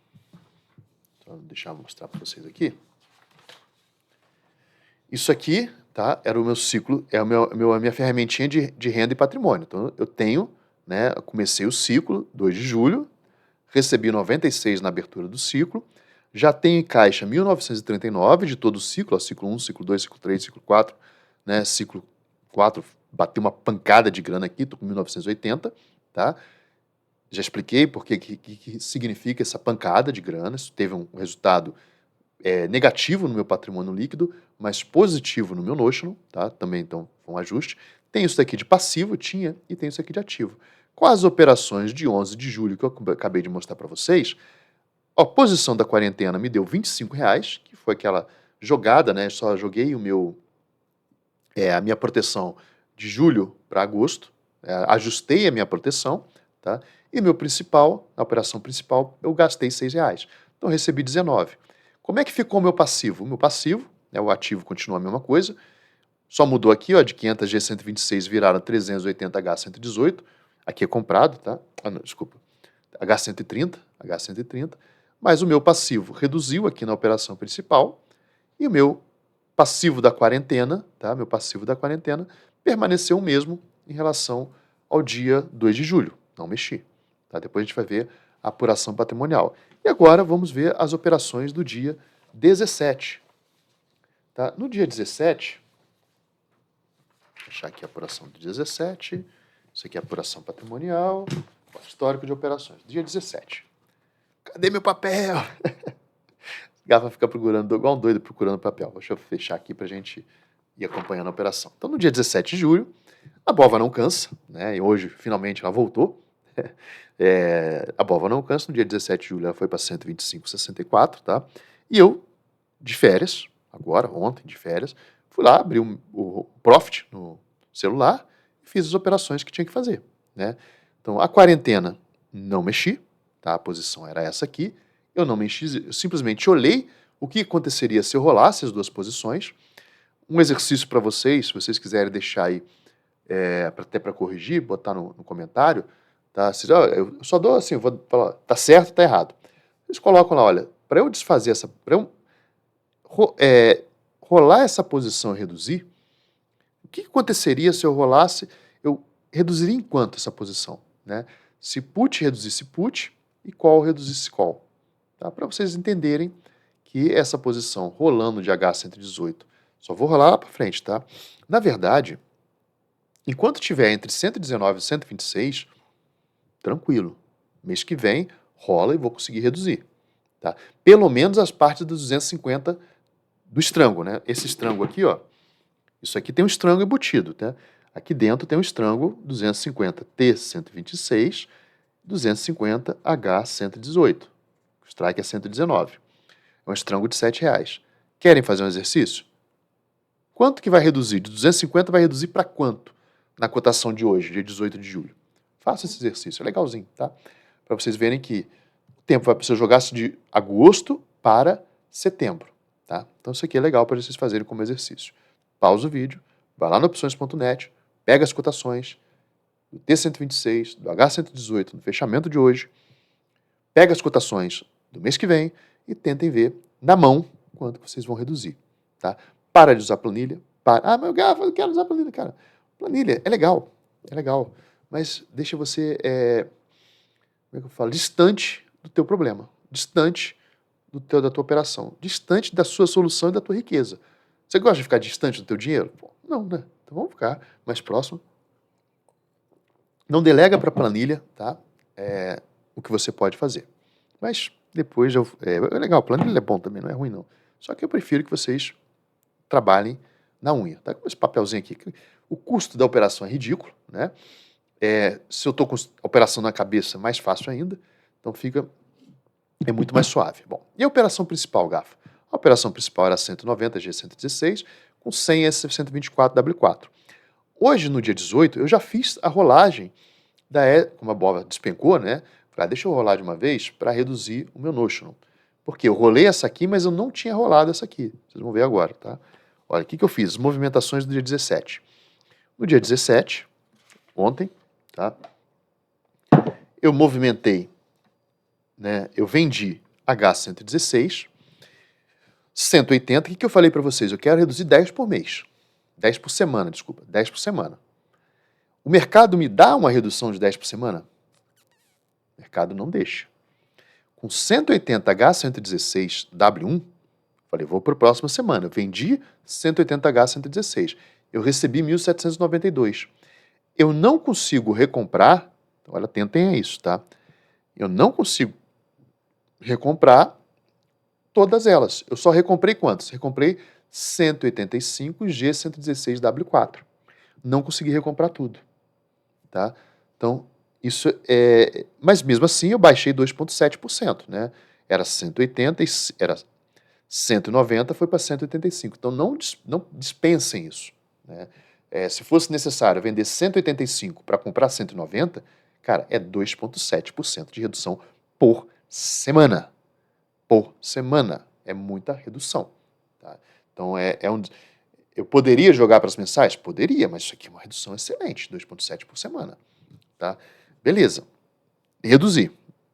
então, deixa eu mostrar para vocês aqui. Isso aqui, tá? Era o meu ciclo, é a minha ferramentinha de renda e patrimônio. Então, eu tenho, né? Eu comecei o ciclo, 2 de julho, recebi 96 na abertura do ciclo, já tenho em caixa 1939 de todo o ciclo, ó, ciclo 1, ciclo 2, ciclo 3, ciclo 4, né? Ciclo 4 bateu uma pancada de grana aqui, tô com 1980, tá? Já expliquei por que significa essa pancada de grana, isso teve um resultado negativo no meu patrimônio líquido, mas positivo no meu notional, tá? Também, então, foi um ajuste. Tem isso daqui de passivo, tinha, e tem isso aqui de ativo. Com as operações de 11 de julho que eu acabei de mostrar para vocês, a posição da quarentena me deu R$ 25, que foi aquela jogada, né? Só joguei a minha proteção de julho para agosto, ajustei a minha proteção, tá? E meu principal, na operação principal, eu gastei R$ 6. Então, eu recebi 19. Como é que ficou o meu passivo? O meu passivo, né, o ativo continua a mesma coisa, só mudou aqui, ó, de 500 G126 viraram 380 H118, aqui é comprado, tá? Ah, não, desculpa, H130, mas o meu passivo reduziu aqui na operação principal e o meu passivo da quarentena, tá? Meu passivo da quarentena permaneceu o mesmo em relação ao dia 2 de julho, não mexi, tá? Depois a gente vai ver a apuração patrimonial. E agora vamos ver as operações do dia 17. Tá? No dia 17, vou deixar aqui a apuração do 17, isso aqui é a apuração patrimonial, histórico de operações. Dia 17. Cadê meu papel? Gafa fica procurando, igual um doido procurando papel. Deixa eu fechar aqui para a gente ir acompanhando a operação. Então, no dia 17 de julho, a bova não cansa, né? E hoje, finalmente, ela voltou. A bova não cansa, no dia 17 de julho ela foi para 125,64, tá? E eu, de férias, agora, ontem, de férias, fui lá, abri o Profit no celular e fiz as operações que tinha que fazer, né? Então, a quarentena, não mexi, tá? A posição era essa aqui, eu não mexi, eu simplesmente olhei o que aconteceria se eu rolasse as duas posições. Um exercício para vocês, se vocês quiserem deixar aí, até para corrigir, botar no comentário, tá? Eu só dou assim, eu vou falar, tá certo, tá errado. Vocês colocam lá, olha, para eu desfazer essa, para eu rolar essa posição e reduzir, o que aconteceria se eu rolasse, eu reduziria em quanto essa posição, né? Se put reduzisse put e call reduzisse call, tá? Para vocês entenderem que essa posição rolando de H118, só vou rolar lá para frente, tá? Na verdade, enquanto tiver entre 119 e 126, tranquilo. Mês que vem, rola e vou conseguir reduzir, tá? Pelo menos as partes dos 250 do estrango, né? Esse estrango aqui, ó, isso aqui tem um estrango embutido, tá? Aqui dentro tem um estrango 250T126, 250H118. O strike é 119. É um estrango de R$ 7. Querem fazer um exercício? Quanto que vai reduzir? De 250 vai reduzir para quanto? Na cotação de hoje, dia 18 de julho. Faça esse exercício, é legalzinho, tá? Para vocês verem que tempo vai para você jogar de agosto para setembro, tá? Então isso aqui é legal para vocês fazerem como exercício. Pausa o vídeo, vai lá no opções.net, pega as cotações do T126, do H118 no fechamento de hoje, pega as cotações do mês que vem e tentem ver na mão quanto vocês vão reduzir, tá? Para de usar planilha. Ah, mas eu quero usar planilha, cara. Planilha é legal, mas deixa você, como é que eu falo, distante do teu problema, distante da tua operação, distante da sua solução e da tua riqueza. Você gosta de ficar distante do teu dinheiro? Pô, não, né? Então vamos ficar mais próximo. Não delega para a planilha, tá? O que você pode fazer. Mas depois é legal, a planilha é bom também, não é ruim não. Só que eu prefiro que vocês trabalhem na unha, tá? Com esse papelzinho aqui. O custo da operação é ridículo, né? Se eu estou com a operação na cabeça, mais fácil ainda. Então é muito mais suave. Bom, e a operação principal, Gafa? A operação principal era 190 G116 com 100 S124W4. Hoje, no dia 18, eu já fiz a rolagem como a bola despencou, né? Falei, deixa eu rolar de uma vez para reduzir o meu notional. Porque eu rolei essa aqui, mas eu não tinha rolado essa aqui. Vocês vão ver agora, tá? Olha, o que eu fiz? As movimentações do dia 17. No dia 17, ontem, tá? Eu movimentei, né? Eu vendi H116, 180. O que eu falei para vocês? Eu quero reduzir 10 por mês. 10 por semana, desculpa. 10 por semana. O mercado me dá uma redução de 10 por semana? O mercado não deixa. Com 180 H116 W1, falei, vou para a próxima semana. Eu vendi 180 H116. Eu recebi 1.792. Eu não consigo recomprar, olha, atentem a isso, tá? Eu não consigo recomprar todas elas. Eu só recomprei quantos? Recomprei 185 G116 W4. Não consegui recomprar tudo, tá? Então, isso é... Mas mesmo assim eu baixei 2,7%, né? Era 180, era 190, foi para 185. Então não dispensem isso, né? Se fosse necessário vender 185 para comprar 190, cara, é 2,7% de redução por semana. Por semana. É muita redução, tá? Então eu poderia jogar para as mensais? Poderia, mas isso aqui é uma redução excelente, 2,7 por semana. Tá? Beleza. Reduzir.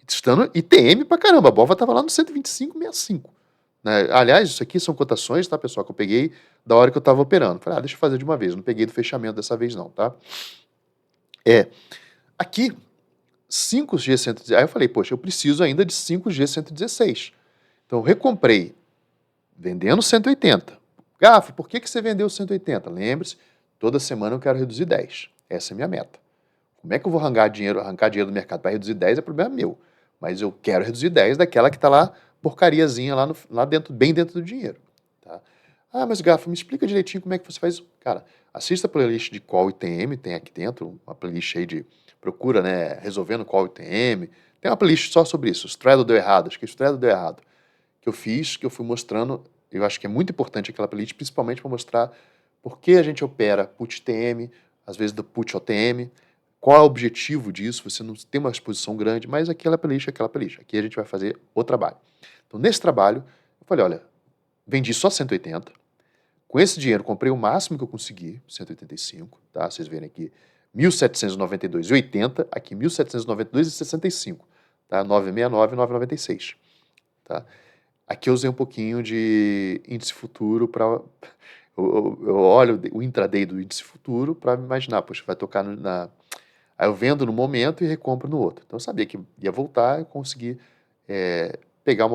Estando ITM pra caramba, a BOVA estava lá no 125,65. Né? Aliás, isso aqui são cotações, tá, pessoal, que eu peguei da hora que eu estava operando. Falei, deixa eu fazer de uma vez, não peguei do fechamento dessa vez não, tá? Aqui, 5G116, aí eu falei, poxa, eu preciso ainda de 5G116. Então, eu recomprei, vendendo 180. Gafo, por que você vendeu 180? Lembre-se, toda semana eu quero reduzir 10. Essa é a minha meta. Como é que eu vou arrancar dinheiro do mercado para reduzir 10 é problema meu. Mas eu quero reduzir 10 daquela que está lá, porcariazinha, lá dentro, bem dentro do dinheiro. Tá? Mas Gafo, me explica direitinho como é que você faz. Cara, assista a playlist de Call ITM, tem aqui dentro, uma playlist aí de procura, né, resolvendo Call ITM. Tem uma playlist só sobre isso, o Straddle deu errado, acho que o Straddle deu errado. Que eu fiz, que eu fui mostrando, eu acho que é muito importante aquela playlist, principalmente para mostrar por que a gente opera Put TM, às vezes do Put OTM, qual é o objetivo disso, você não tem uma exposição grande, mas aquela playlist é aquela playlist. Aqui a gente vai fazer o trabalho. Então, nesse trabalho, eu falei, olha, vendi só 180, com esse dinheiro comprei o máximo que eu consegui, 185, tá? Vocês verem aqui, 1.792,80, aqui 1.792,65, tá? 969, 996, tá? Aqui eu usei um pouquinho de índice futuro para... Eu olho o intraday do índice futuro para me imaginar, poxa, vai tocar Aí eu vendo no momento e recompro no outro. Então eu sabia que ia voltar, eu consegui pegar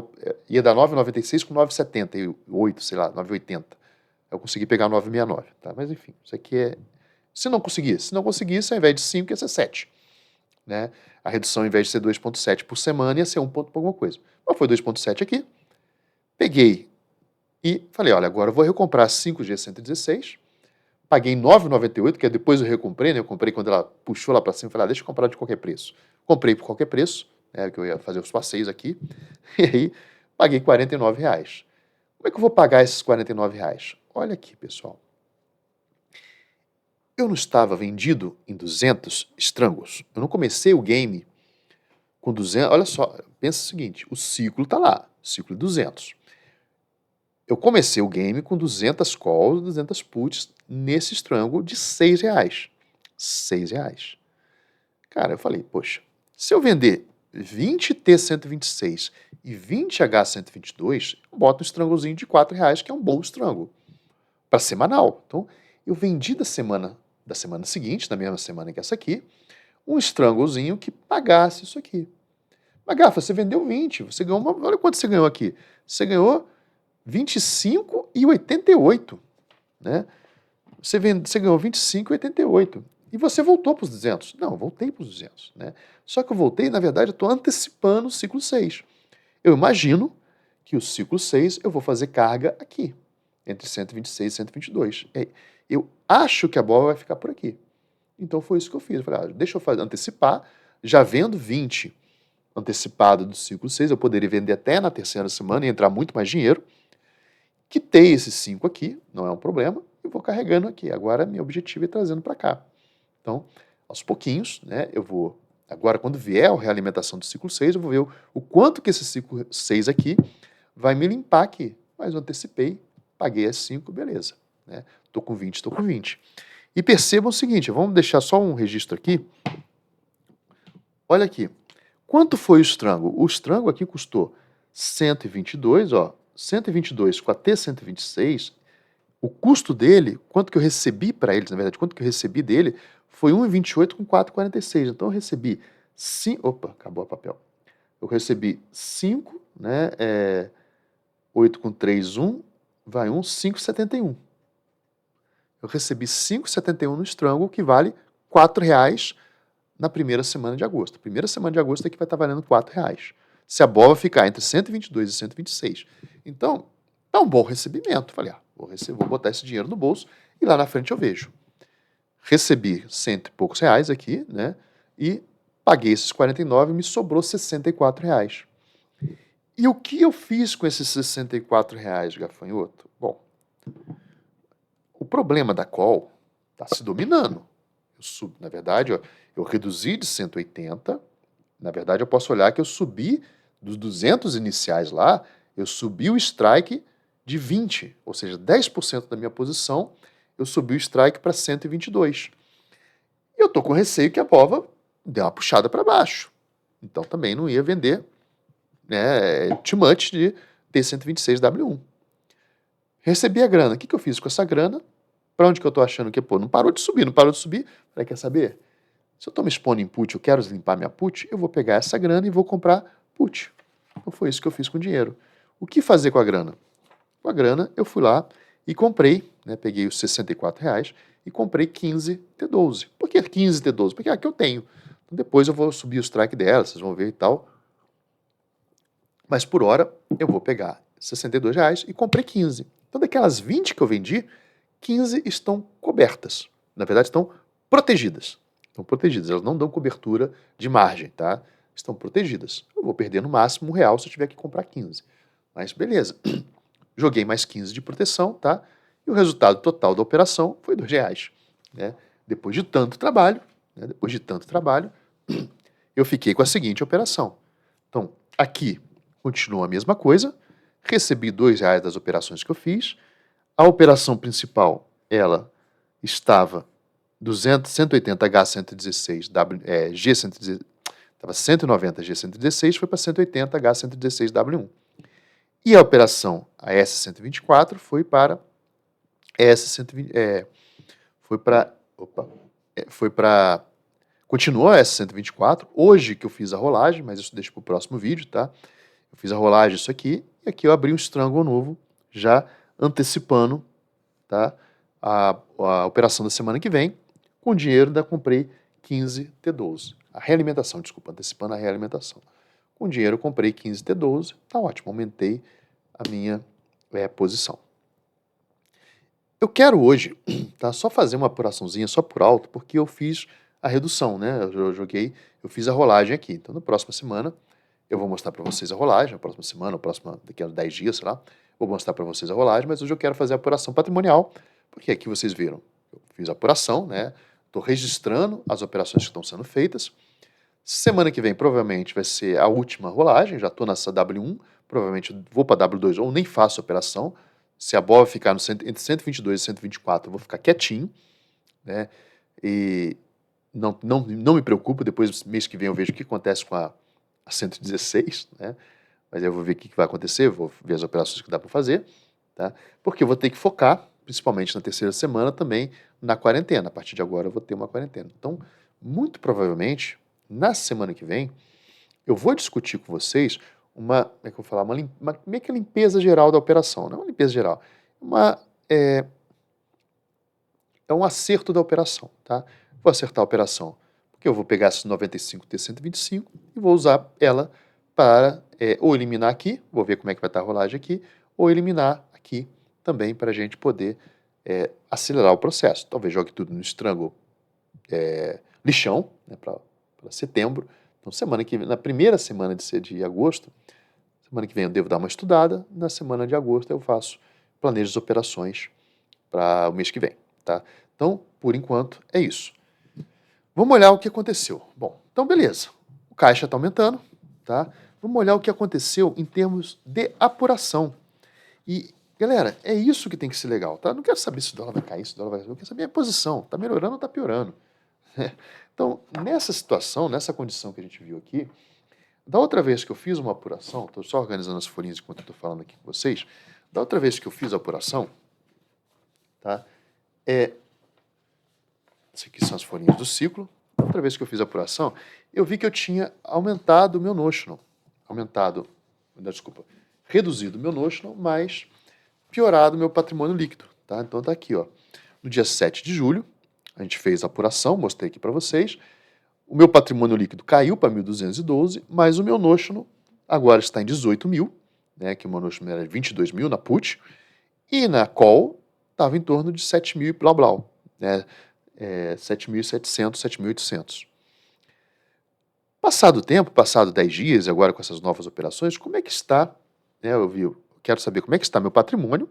ia dar 9,96 com 9,78, sei lá, 9,80. Eu consegui pegar 9,69, tá? Mas enfim, isso aqui é... Se não conseguisse, ao invés de 5 ia ser 7. Né? A redução, ao invés de ser 2,7 por semana, ia ser 1 ponto por alguma coisa. Mas foi 2,7 aqui. Peguei e falei, olha, agora eu vou recomprar 5G116, paguei 9,98, que depois eu recomprei, né? Eu comprei quando ela puxou lá para cima, falei, deixa eu comprar de qualquer preço. Comprei por qualquer preço, né, que eu ia fazer os passeios aqui, e aí paguei R$49. Como é que eu vou pagar esses R$49? Olha aqui, pessoal. Eu não estava vendido em 200 estrangos. Eu não comecei o game com 200, olha só, pensa o seguinte, o ciclo está lá, ciclo de 200. Eu comecei o game com 200 calls, 200 puts nesse strangle de R$6. R$6. Cara, eu falei, poxa, se eu vender 20 T126 e 20 H122, eu boto um stranglezinho de R$4, que é um bom strangle, para semanal. Então, eu vendi da semana seguinte, na mesma semana que essa aqui, um stranglezinho que pagasse isso aqui. Mas, Gafa, você vendeu 20, você ganhou olha quanto você ganhou aqui. Você ganhou 25,88, né? Você ganhou 25,88 e você voltou para os 200. Não, eu voltei para os 200, né? Só que eu voltei, na verdade, eu estou antecipando o ciclo 6. Eu imagino que o ciclo 6 eu vou fazer carga aqui, entre 126 e 122. Eu acho que a bola vai ficar por aqui. Então foi isso que eu fiz. Eu falei, deixa eu antecipar, já vendo 20 antecipado do ciclo 6, eu poderia vender até na terceira semana e entrar muito mais dinheiro. Quitei esses 5 aqui, não é um problema, e vou carregando aqui. Agora, meu objetivo é trazendo para cá. Então, aos pouquinhos, né, eu vou... Agora, quando vier a realimentação do ciclo 6, eu vou ver o quanto que esse ciclo 6 aqui vai me limpar aqui. Mas eu antecipei, paguei as 5, beleza. Né? Estou com 20, estou com 20. E percebam o seguinte, vamos deixar só um registro aqui. Olha aqui. Quanto foi o strangle? O strangle aqui custou 122, ó. 122 com a T126, o custo dele, quanto que eu recebi para eles, na verdade, quanto que eu recebi dele, foi 1,28 com 4,46. Então eu recebi 5, opa, acabou o papel. Eu recebi 5, né, 8 com 3, 1, vai 1, 5,71. Eu recebi 5,71 no strangle, que vale R$4 na primeira semana de agosto. A primeira semana de agosto aqui vai estar valendo R$4. Se a bola ficar entre 122 e 126. Então, é um bom recebimento. Falei, vou botar esse dinheiro no bolso e lá na frente eu vejo. Recebi 100 e poucos reais aqui, né? E paguei esses 49 e me sobrou R$64. E o que eu fiz com esses R$64, gafanhoto? Bom, o problema da call está se dominando. Na verdade, ó, eu reduzi de 180. Na verdade, eu posso olhar que eu subi dos 200 iniciais lá, eu subi o strike de 20, ou seja, 10% da minha posição, eu subi o strike para 122. E eu estou com receio que a BOVA dê uma puxada para baixo. Então também não ia vender, né, too much de T126W1. Recebi a grana. O que eu fiz com essa grana? Para onde que eu estou achando que, pô, não parou de subir, não parou de subir. Falei, quer saber? Se eu estou me expondo em put, eu quero limpar minha put, eu vou pegar essa grana e vou comprar put. Então foi isso que eu fiz com o dinheiro. O que fazer com a grana? Com a grana, eu fui lá e comprei, né, peguei os R$64 e comprei 15 T12. Por que 15 T12? Porque é a que eu tenho. Então, depois eu vou subir o strike dela, vocês vão ver e tal. Mas por hora, eu vou pegar R$62 e comprei 15. Então, daquelas 20 que eu vendi, 15 estão cobertas. Na verdade, estão protegidas. Estão protegidas, elas não dão cobertura de margem, tá? Estão protegidas. Eu vou perder no máximo R$1 se eu tiver que comprar 15. Mas beleza. Joguei mais 15 de proteção, tá? E o resultado total da operação foi R$2, né? Depois de tanto trabalho, eu fiquei com a seguinte operação. Então, aqui continua a mesma coisa. Recebi R$2 das operações que eu fiz. A operação principal, ela estava 180 H116, G116, estava 190 G116, foi para 180 H116 W1. E a operação, a S124, foi para S120, continuou a S124, hoje que eu fiz a rolagem, mas isso deixa para o próximo vídeo, tá? Eu fiz a rolagem isso aqui, e aqui eu abri um strangle novo, já antecipando, tá? A operação da semana que vem. Com dinheiro ainda comprei 15 T12. A realimentação, desculpa, antecipando a realimentação. Com dinheiro eu comprei 15 T12, tá ótimo, aumentei a minha posição. Eu quero hoje, tá, só fazer uma apuraçãozinha só por alto, porque eu fiz a redução, né? Eu fiz a rolagem aqui. Então, na próxima semana, eu vou mostrar para vocês a rolagem, na próxima semana, daqui a 10 dias, sei lá, vou mostrar para vocês a rolagem, mas hoje eu quero fazer a apuração patrimonial, porque aqui vocês viram, eu fiz a apuração, né? Estou registrando as operações que estão sendo feitas. Semana que vem, provavelmente, vai ser a última rolagem. Já estou nessa W1, provavelmente vou para W2 ou nem faço a operação. Se a bola ficar entre 122 e 124, eu vou ficar quietinho, né? E não me preocupo, depois, mês que vem, eu vejo o que acontece com a 116, né? Mas eu vou ver o que vai acontecer, vou ver as operações que dá para fazer, tá? Porque eu vou ter que focar, principalmente na terceira semana, também na quarentena. A partir de agora eu vou ter uma quarentena. Então, muito provavelmente, na semana que vem, eu vou discutir com vocês como é que eu vou falar, meio que a limpeza geral da operação, não é uma limpeza geral, é, é um acerto da operação, tá? Vou acertar a operação, porque eu vou pegar esse 95 T125 e vou usar ela para ou eliminar aqui, vou ver como é que vai estar a rolagem aqui, ou eliminar aqui também para a gente poder acelerar o processo. Talvez jogue tudo no Strangle lixão, né, para setembro. Então, na primeira semana de agosto, semana que vem eu devo dar uma estudada, na semana de agosto eu planejo as operações para o mês que vem, tá? Então, por enquanto, é isso. Vamos olhar o que aconteceu. Bom, então beleza. O caixa está aumentando, tá? Vamos olhar o que aconteceu em termos de apuração. E, galera, é isso que tem que ser legal, tá? Não quero saber se o dólar vai cair, se o dólar vai... Eu quero saber a posição. Está melhorando ou está piorando? Então, nessa situação, nessa condição que a gente viu aqui, da outra vez que eu fiz uma apuração, estou só organizando as folhinhas enquanto estou falando aqui com vocês, da outra vez que eu fiz a apuração, tá? Essas aqui são as folhinhas do ciclo. Da outra vez que eu fiz a apuração, eu vi que eu tinha aumentado o meu notional. Reduzido o meu notional, mas piorado o meu patrimônio líquido, tá? Então tá aqui, ó. No dia 7 de julho, a gente fez a apuração, mostrei aqui para vocês. O meu patrimônio líquido caiu para 1.212, mas o meu notional agora está em 18 mil, né, que o meu notional era 22 mil na put, e na call estava em torno de 7 mil e blá blá, né, 7.700, 7.800. Passado o tempo, passado 10 dias, e agora com essas novas operações, como é que está, né, eu quero saber como é que está meu patrimônio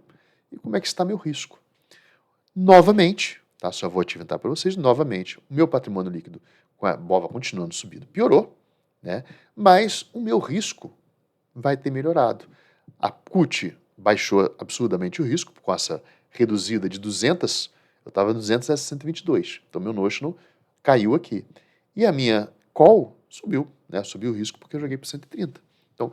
e como é que está meu risco. Novamente, tá, só vou ativar para vocês, novamente, o meu patrimônio líquido com a BOVA continuando subindo piorou, né, mas o meu risco vai ter melhorado. A CUT baixou absurdamente o risco, com essa reduzida de 200, eu estava 200 a 122, então meu notional caiu aqui. E a minha call subiu, né, subiu o risco porque eu joguei para 130. Então,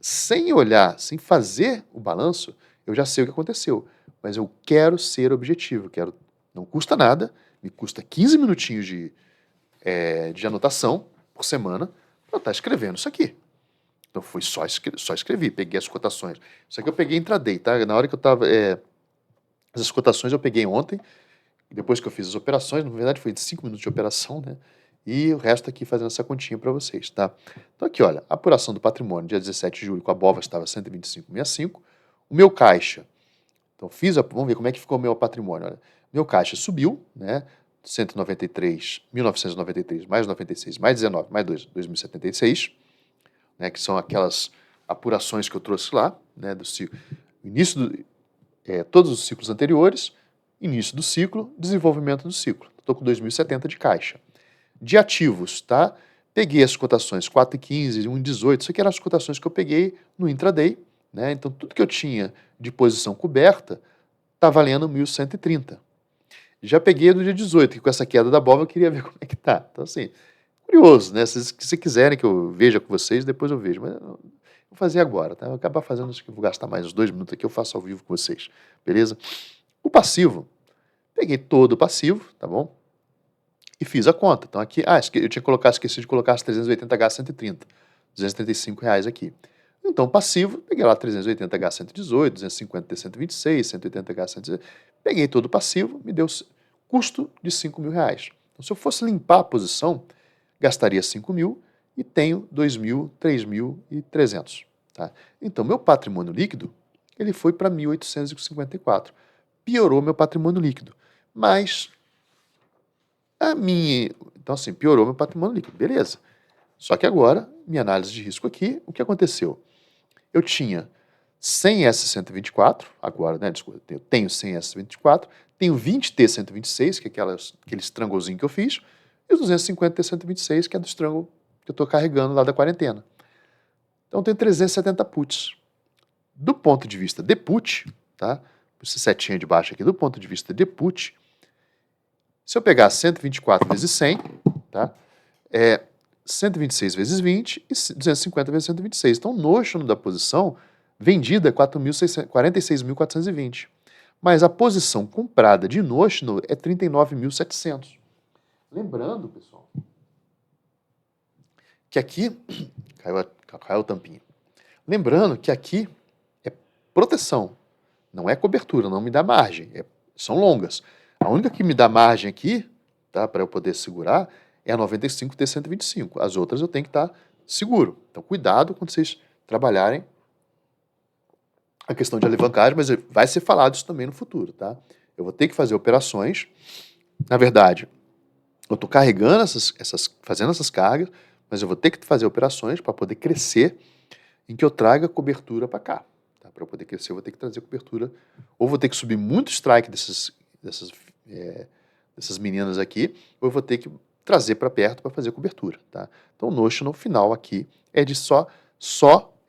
sem olhar, sem fazer o balanço, eu já sei o que aconteceu, mas eu quero ser objetivo, não custa nada, me custa 15 minutinhos de anotação por semana para eu estar escrevendo isso aqui. Então fui só escrevi, peguei as cotações. Isso aqui eu peguei intraday, tá? Na hora que eu estava... essas cotações eu peguei ontem, depois que eu fiz as operações, na verdade foi 5 minutos de operação, né? E o resto aqui fazendo essa continha para vocês, tá? Então aqui, olha, a apuração do patrimônio, dia 17 de julho, com a BOVA estava 125,65. O meu caixa, então vamos ver como é que ficou o meu patrimônio. Olha, meu caixa subiu, né? 1.993 mais 96 mais 19 mais 2, 2.076, né? Que são aquelas apurações que eu trouxe lá, né? Do ciclo, todos os ciclos anteriores, início do ciclo, desenvolvimento do ciclo. Estou com 2.070 de caixa. De ativos, tá? Peguei as cotações 4,15, 1,18, isso aqui eram as cotações que eu peguei no intraday, né? Então tudo que eu tinha de posição coberta está valendo 1.130. Já peguei no dia 18, que com essa queda da BOVA eu queria ver como é que tá. Então assim, curioso, né? Se quiserem que eu veja com vocês, depois eu vejo, mas eu vou fazer agora, tá? Eu vou acabar fazendo, acho que eu vou gastar mais uns 2 minutos aqui, eu faço ao vivo com vocês, beleza? O passivo, peguei todo o passivo, tá bom? E fiz a conta. Então aqui, eu tinha esqueci de colocar as 380H 130, R$235 aqui. Então passivo, peguei lá 380H 118, 250T 126, 180H 118, peguei todo o passivo, me deu custo de R$5.000. Então se eu fosse limpar a posição, gastaria 5 mil e tenho 2.000, 3.300. Tá? Então meu patrimônio líquido, ele foi para 1.854. Piorou meu patrimônio líquido, mas então assim, piorou meu patrimônio líquido, beleza. Só que agora, minha análise de risco aqui, o que aconteceu? Eu tinha 100 S124, agora, né, desculpa, eu tenho 100 S124, tenho 20 T126, que é aquele stranglezinho que eu fiz, e os 250 T126, que é do strangle que eu estou carregando lá da quarentena. Então, eu tenho 370 puts. Do ponto de vista de put, tá? Essa setinha de baixo aqui, do ponto de vista de put, se eu pegar 124 vezes 100, tá? 126 vezes 20 e 250 vezes 126. Então, o notional da posição vendida é 46.420. Mas a posição comprada de notional é 39.700. Lembrando, pessoal, que aqui... Caiu a tampinha. Lembrando que aqui é proteção, não é cobertura, não me dá margem. São longas. A única que me dá margem aqui, tá, para eu poder segurar, é a 95 T125. As outras eu tenho que estar seguro. Então, cuidado quando vocês trabalharem a questão de alavancagem, mas vai ser falado isso também no futuro, tá? Eu vou ter que fazer operações. Na verdade, eu estou carregando fazendo essas cargas, mas eu vou ter que fazer operações para poder crescer em que eu traga cobertura para cá. Tá? Para eu poder crescer, eu vou ter que trazer cobertura, ou vou ter que subir muito strike dessas meninas aqui, ou eu vou ter que trazer para perto para fazer cobertura. Tá? Então o notional final aqui é de só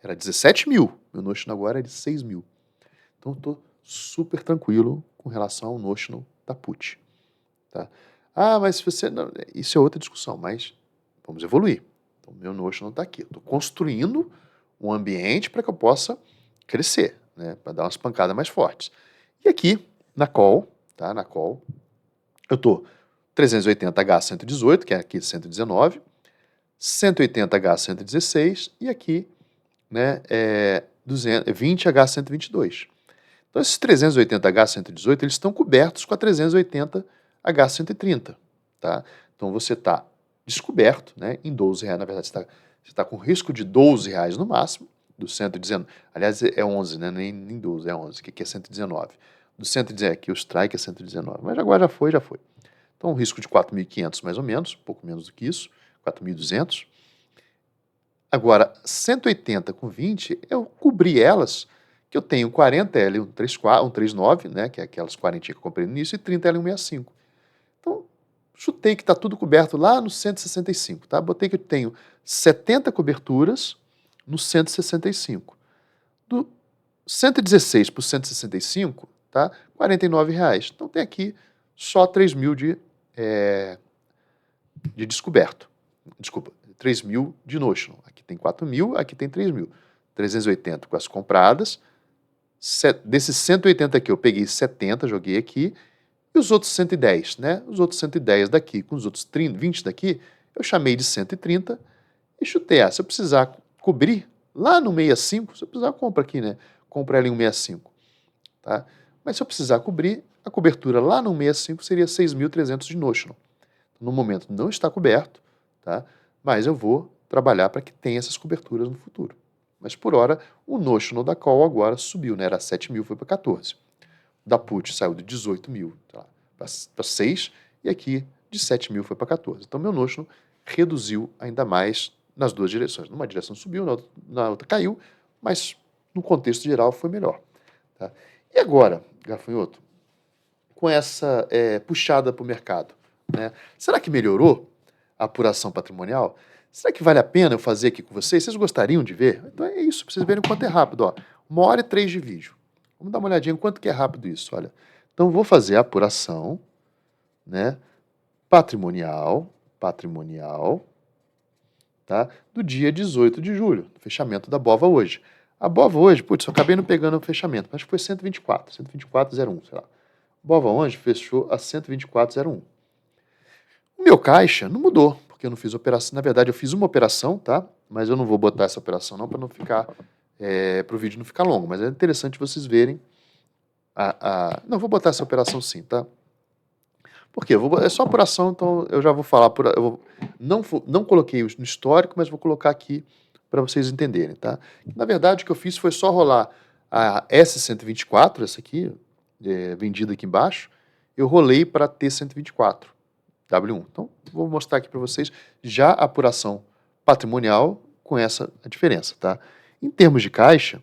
era 17 mil, meu notional agora é de 6 mil. Então eu estou super tranquilo com relação ao notional da put. Tá? Ah, mas se você... Não, isso é outra discussão, mas vamos evoluir. Então meu notional está aqui. Estou construindo um ambiente para que eu possa crescer, né? Para dar umas pancadas mais fortes. E aqui, na call, tá? Na call, eu estou 380H118, que é aqui 119, 180H116 e aqui, né, 20H122. Então, esses 380H118, eles estão cobertos com a 380H130, tá? Então, você está descoberto, né, em R$12, na verdade, você está com risco de R$12 no máximo, do 119, aliás, é 11, né, nem 12, é 11, que aqui é 119. Do 119, aqui o strike é 119, mas agora já foi. Então, um risco de 4.500 mais ou menos, um pouco menos do que isso, 4.200. Agora, 180 com 20, eu cobri elas, que eu tenho 40L 139, né, que é aquelas 40 que eu comprei no início, e 30L 165. Então, chutei que está tudo coberto lá no 165, tá? Botei que eu tenho 70 coberturas no 165. Do 116 para o 165, tá? R$49. Então, tem aqui só 3 mil de descoberto. Desculpa, 3 mil de notional. Aqui tem 4 mil, aqui tem 3 mil. 380 com as compradas. Desses 180 aqui, eu peguei 70, joguei aqui. E os outros 110, né? Os outros 110 daqui com os outros 20 daqui, eu chamei de 130 e chutei. Se eu precisar cobrir lá no 65, se eu precisar, compra aqui, né? Compra ela em 165. Tá? Mas se eu precisar cobrir, a cobertura lá no 65 seria 6.300 de notional. No momento não está coberto, tá? Mas eu vou trabalhar para que tenha essas coberturas no futuro. Mas por hora, o notional da call agora subiu, né? Era 7 mil, foi para 14. Da put saiu de 18 mil tá? Para 6, e aqui de 7 mil foi para 14. Então meu notional reduziu ainda mais nas duas direções. Numa direção subiu, na outra caiu, mas no contexto geral foi melhor. Tá? E agora, Gafanhoto, com essa puxada para o mercado, né? Será que melhorou a apuração patrimonial? Será que vale a pena eu fazer aqui com vocês? Vocês gostariam de ver? Então é isso, para vocês verem o quanto é rápido. Ó. 1h03 de vídeo. Vamos dar uma olhadinha em quanto que é rápido isso. Olha. Então vou fazer a apuração, né, patrimonial, tá, do dia 18 de julho, fechamento da BOVA hoje. A BOVA hoje, putz, eu acabei não pegando o fechamento, mas foi 124,01, sei lá. BOVA hoje fechou a 124,01. O meu caixa não mudou, porque eu não fiz operação. Na verdade, eu fiz uma operação, tá? Mas eu não vou botar essa operação não, para não ficar, para o vídeo não ficar longo. Mas é interessante vocês verem Não, vou botar essa operação sim, tá? Porque é só apuração, então eu já vou falar. Não coloquei no histórico, mas vou colocar aqui para vocês entenderem, tá? Na verdade, o que eu fiz foi só rolar a S124, essa aqui, vendida aqui embaixo, eu rolei para T124, W1. Então, vou mostrar aqui para vocês já a apuração patrimonial com essa diferença, tá? Em termos de caixa,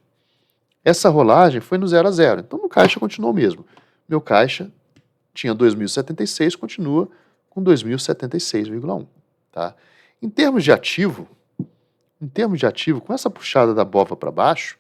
essa rolagem foi no 0 a 0, então no caixa continuou o mesmo. Meu caixa tinha 2.076, continua com 2.076,1, tá? Em termos de ativo, com essa puxada da BOVA para baixo,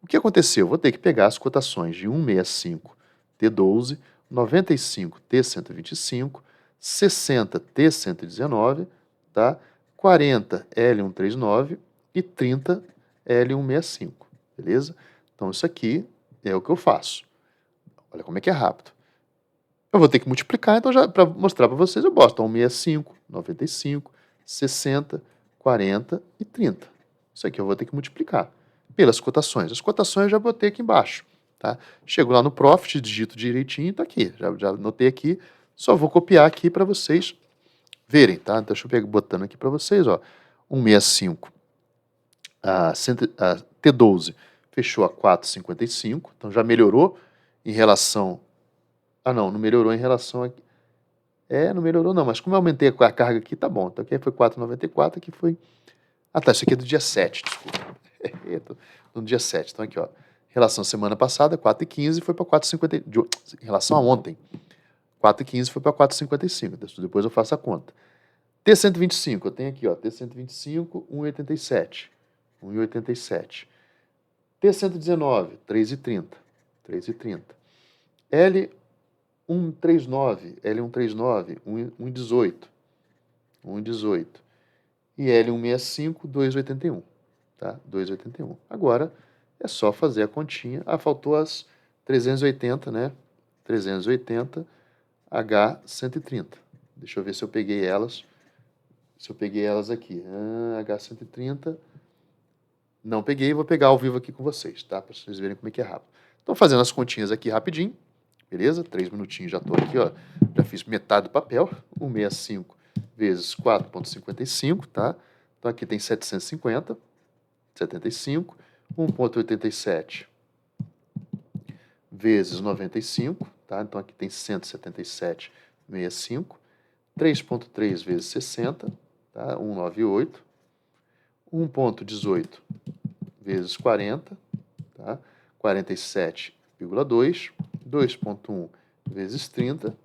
o que aconteceu? Vou ter que pegar as cotações de 165 T12, 95 T125, 60 T119, tá? 40 L139 e 30 L165, beleza? Então isso aqui é o que eu faço. Olha como é que é rápido. Eu vou ter que multiplicar, então já para mostrar para vocês eu boto 165, 95, 60, 40 e 30. Isso aqui eu vou ter que multiplicar pelas cotações. As cotações eu já botei aqui embaixo, tá? Chego lá no Profit, digito direitinho e tá aqui. Já anotei aqui, só vou copiar aqui para vocês verem, tá? Então, deixa eu pegar botando aqui para vocês, ó. 165, a T12 fechou a 4,55, então já melhorou em relação... Ah, não melhorou em relação a... não melhorou não, mas como eu aumentei a carga aqui, tá bom. Então aqui foi 4,94, aqui foi... Ah, tá, isso aqui é do dia 7, desculpa. No dia 7, então aqui, ó. Em relação à semana passada, 4,15 foi para 4,50. Em relação a ontem, 4,15 foi para 4,55. Depois eu faço a conta. T125, eu tenho aqui, ó, T125, 1,87. 1,87. T119, 3,30. 3,30. L139, 1,18. 1,18. E L165, 2,81. Tá? 2,81. Agora é só fazer a continha. Ah, faltou as 380, né? 380 H130. Deixa eu ver se eu peguei elas. Se eu peguei elas aqui. H130. Não peguei, vou pegar ao vivo aqui com vocês, tá? Para vocês verem como é que é rápido. Então, fazendo as continhas aqui rapidinho. Beleza? 3 minutinhos já estou aqui, ó. Já fiz metade do papel. 165 vezes 4,55, tá? Então, aqui tem 750. 75, 1,87 vezes 95, tá? Então aqui tem 177,65, 3,3 vezes 60, tá? 198, 1,18 vezes 40, tá? 47,2, 2,1 vezes 30,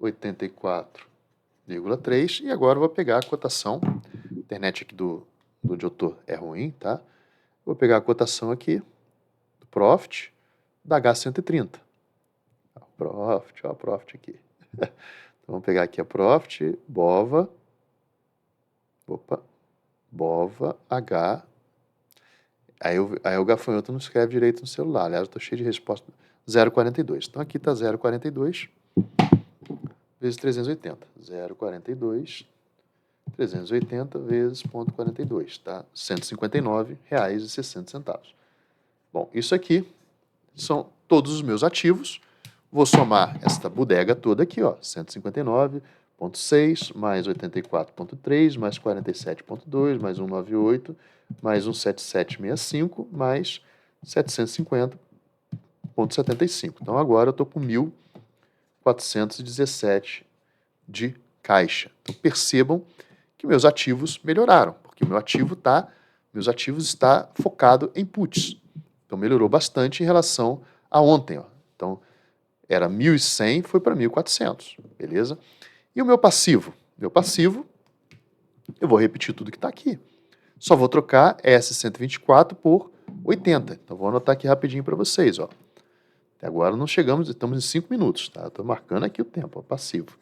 84,3, e agora eu vou pegar a cotação. A internet aqui do onde eu estou é ruim, tá? Vou pegar a cotação aqui do Profit da H130. Profit, ó, Profit aqui. Então, vamos pegar aqui a Profit, BOVA, BOVA, H. Aí o gafanhoto não escreve direito no celular. Aliás, eu estou cheio de resposta. 0,42. Então, aqui está 0,42 vezes 380. 0,42 380 vezes 0,42, tá? R$ 159,60. Bom, isso aqui são todos os meus ativos. Vou somar esta bodega toda aqui, ó, 159,6 mais 84,3 mais 47,2 mais 198 mais 177,65 mais 750,75. Então agora eu estou com 1.417 de caixa. Então percebam que meus ativos melhoraram, porque meus ativos está focado em puts. Então melhorou bastante em relação a ontem, ó. Então era 1.100, foi para 1.400, beleza? E o meu passivo? Meu passivo, eu vou repetir tudo que está aqui. Só vou trocar S124 por 80. Então vou anotar aqui rapidinho para vocês, ó. Até agora não chegamos, estamos em 5 minutos, tá? Estou marcando aqui o tempo, ó, passivo,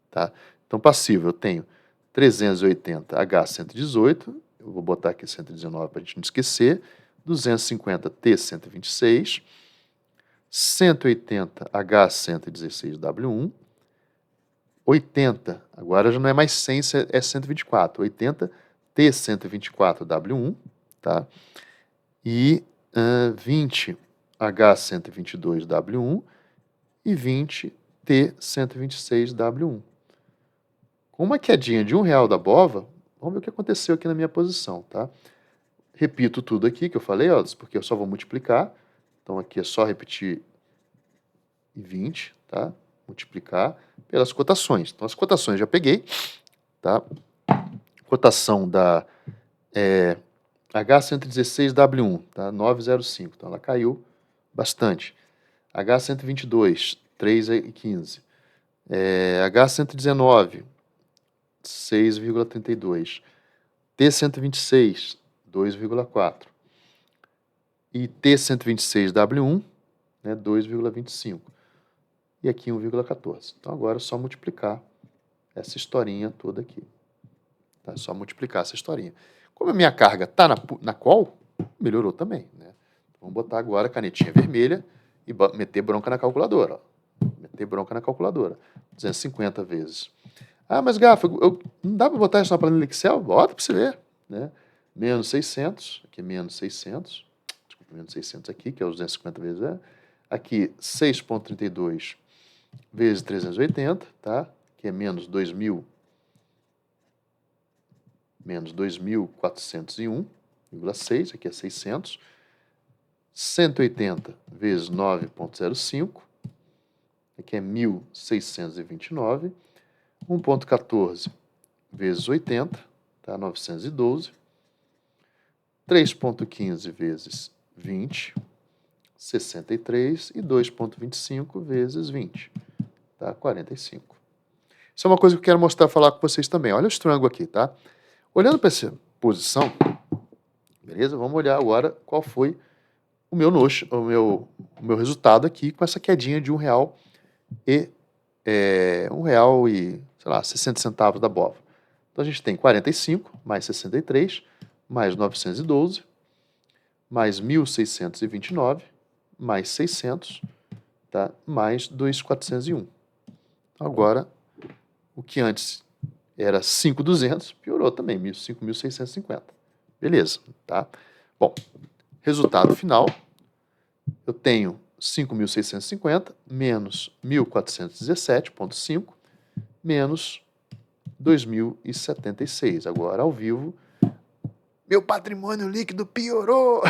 tá? Então passivo eu tenho 380 H118, eu vou botar aqui 119 para a gente não esquecer, 250 T126, 180 H116W1, 80, agora já não é mais 100, é 124, 80 T124W1, tá? E 20 H122W1 e 20 T126W1. Com uma quedinha de R$1 da BOVA, vamos ver o que aconteceu aqui na minha posição, tá? Repito tudo aqui que eu falei, ó, porque eu só vou multiplicar. Então aqui é só repetir 20, tá? Multiplicar pelas cotações. Então as cotações já peguei, tá? Cotação da H116W1, tá? 9,05. Então ela caiu bastante. H122, 3,15. H119, 6,32. T126, 2,4. E T126W1, né, 2,25. E aqui 1,14. Então agora é só multiplicar essa historinha toda aqui. Tá? É só multiplicar essa historinha. Como a minha carga está na qual, melhorou também. Né? Vamos botar agora a canetinha vermelha e meter bronca na calculadora. Ó. Meter bronca na calculadora. 250 vezes. Ah, mas Gafa, não dá para botar isso na planilha Excel? Bota para você ver. Né? Menos 600, aqui menos 600. Desculpa, menos 600 aqui, que é os 250 vezes. Aqui 6,32 vezes 380, tá? Que é menos 2.401,6, aqui é 600. 180 vezes 9,05, aqui é 1.629. 1,14 vezes 80, tá? 912. 3,15 vezes 20, 63. E 2,25 vezes 20, tá? 45. Isso é uma coisa que eu quero mostrar, falar com vocês também. Olha o estrango aqui, tá? Olhando para essa posição, beleza? Vamos olhar agora qual foi o meu resultado aqui com essa quedinha de R$1 e R$1 e, sei lá, 60 centavos da BOVA. Então a gente tem 45 mais 63 mais 912 mais 1.629 mais 600, tá? Mais 2.401. Agora, o que antes era 5.200, piorou também, 5.650. Beleza, tá? Bom, resultado final, eu tenho 5.650 menos 1.417,5 menos 2.076. Agora, ao vivo, meu patrimônio líquido piorou.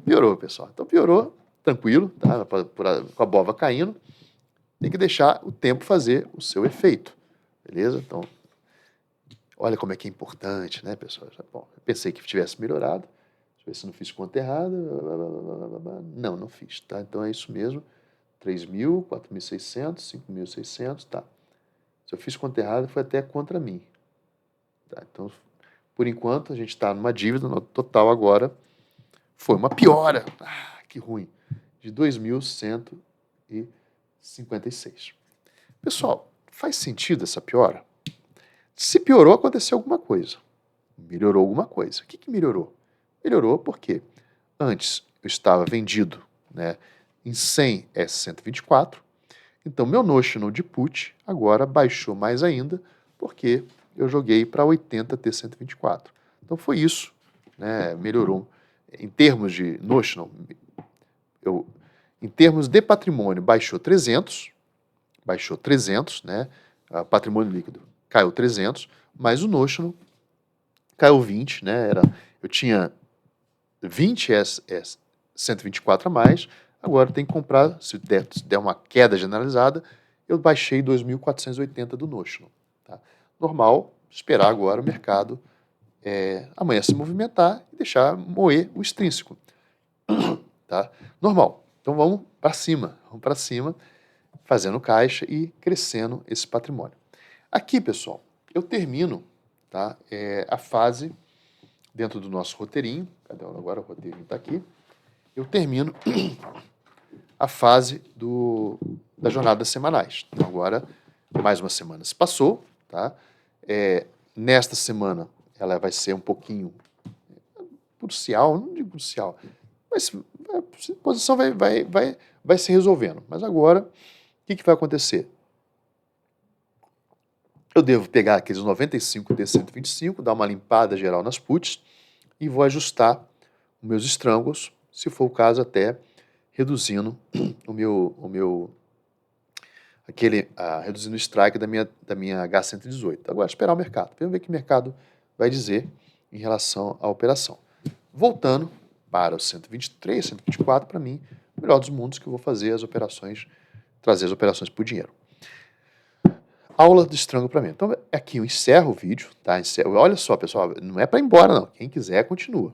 Piorou, pessoal. Então, piorou, tranquilo, tá? Com a BOVA caindo, tem que deixar o tempo fazer o seu efeito, beleza? Então, olha como é que é importante, né, pessoal? Bom, eu pensei que tivesse melhorado. Deixa eu ver se não fiz conta errada. Não, não fiz, tá? Então é isso mesmo. 3.000, 4.600, 5.600, tá. Se eu fiz conta errada, foi até contra mim. Tá? Então, por enquanto, a gente está numa dívida no total agora. Foi uma piora. Ah, que ruim. De 2.156. Pessoal, faz sentido essa piora? Se piorou, aconteceu alguma coisa. Melhorou alguma coisa. O que melhorou? Melhorou porque antes eu estava vendido, né, em 100 S124, então meu notional de put agora baixou mais ainda porque eu joguei para 80 T124. Então foi isso, né, melhorou. Em termos de notional, em termos de patrimônio, baixou 300, né, patrimônio líquido caiu 300, mas o notional caiu 20, né, eu tinha 20 124 a mais, agora tem que comprar, se der uma queda generalizada, eu baixei 2.480 do notional. Tá? Normal, esperar agora o mercado amanhã se movimentar e deixar moer o extrínseco. Tá? Normal. Então vamos para cima, fazendo caixa e crescendo esse patrimônio. Aqui, pessoal, eu termino, tá, a fase dentro do nosso roteirinho. Cadê agora o roteirinho? Está aqui. Eu termino a fase das jornadas semanais. Então, agora, mais uma semana se passou. Tá? Nesta semana, ela vai ser um pouquinho crucial, não digo crucial, mas a posição vai se resolvendo. Mas agora, o que vai acontecer? Eu devo pegar aqueles 95 T125, dar uma limpada geral nas puts e vou ajustar os meus estrangos, se for o caso até reduzindo reduzindo o strike da minha H118. Agora, esperar o mercado. Vamos ver o que o mercado vai dizer em relação à operação. Voltando para o 123, 124, para mim, o melhor dos mundos que eu vou fazer as operações, trazer as operações por dinheiro. Aula de estrango para mim. Então, aqui eu encerro o vídeo, tá? Olha só, pessoal, não é para ir embora, não. Quem quiser, continua.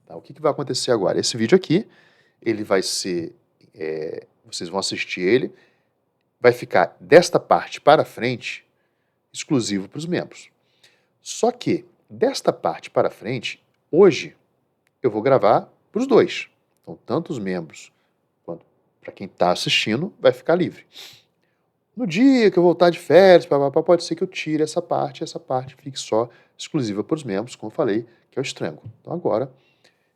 Tá? O que vai acontecer agora? Esse vídeo aqui, ele vai ser... vocês vão assistir ele, vai ficar desta parte para frente exclusivo para os membros. Só que, desta parte para frente, hoje, eu vou gravar para os dois. Então, tanto os membros quanto para quem está assistindo, vai ficar livre. No dia que eu voltar de férias, pode ser que eu tire essa parte, e essa parte fique só exclusiva para os membros, como eu falei, que é o Strangle. Então agora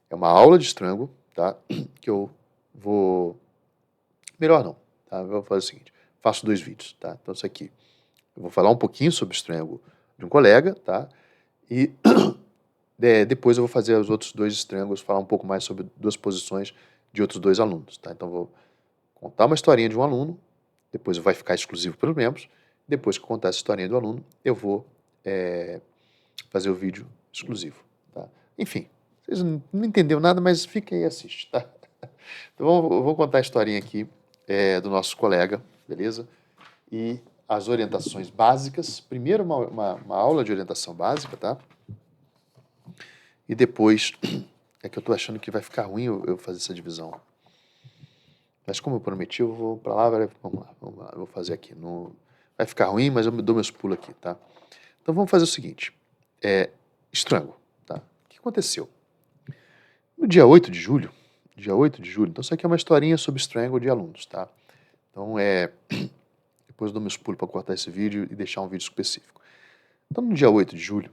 é uma aula de Strangle, tá? Que eu vou... Melhor não, tá? Eu vou fazer o seguinte, faço 2 vídeos, tá? Então isso aqui, eu vou falar um pouquinho sobre o Strangle de um colega, tá? E depois eu vou fazer os outros 2 Strangles, falar um pouco mais sobre 2 posições de outros 2 alunos, tá? Então eu vou contar uma historinha de um aluno, depois vai ficar exclusivo para os membros, depois que eu contar essa historinha do aluno, eu vou fazer o vídeo exclusivo, tá? Enfim, vocês não entenderam nada, mas fica aí e assiste, tá? Então eu vou contar a historinha aqui do nosso colega, beleza? E as orientações básicas, primeiro uma aula de orientação básica, tá? E depois, é que eu tô achando que vai ficar ruim eu fazer essa divisão. Mas como eu prometi, eu vou para lá, vamos lá, eu vou fazer aqui. Vai ficar ruim, mas eu dou meus pulos aqui, tá? Então vamos fazer o seguinte, Strangle, tá? O que aconteceu? No dia 8 de julho, então isso aqui é uma historinha sobre Strangle de alunos, tá? Então depois eu dou meus pulos para cortar esse vídeo e deixar um vídeo específico. Então no dia 8 de julho,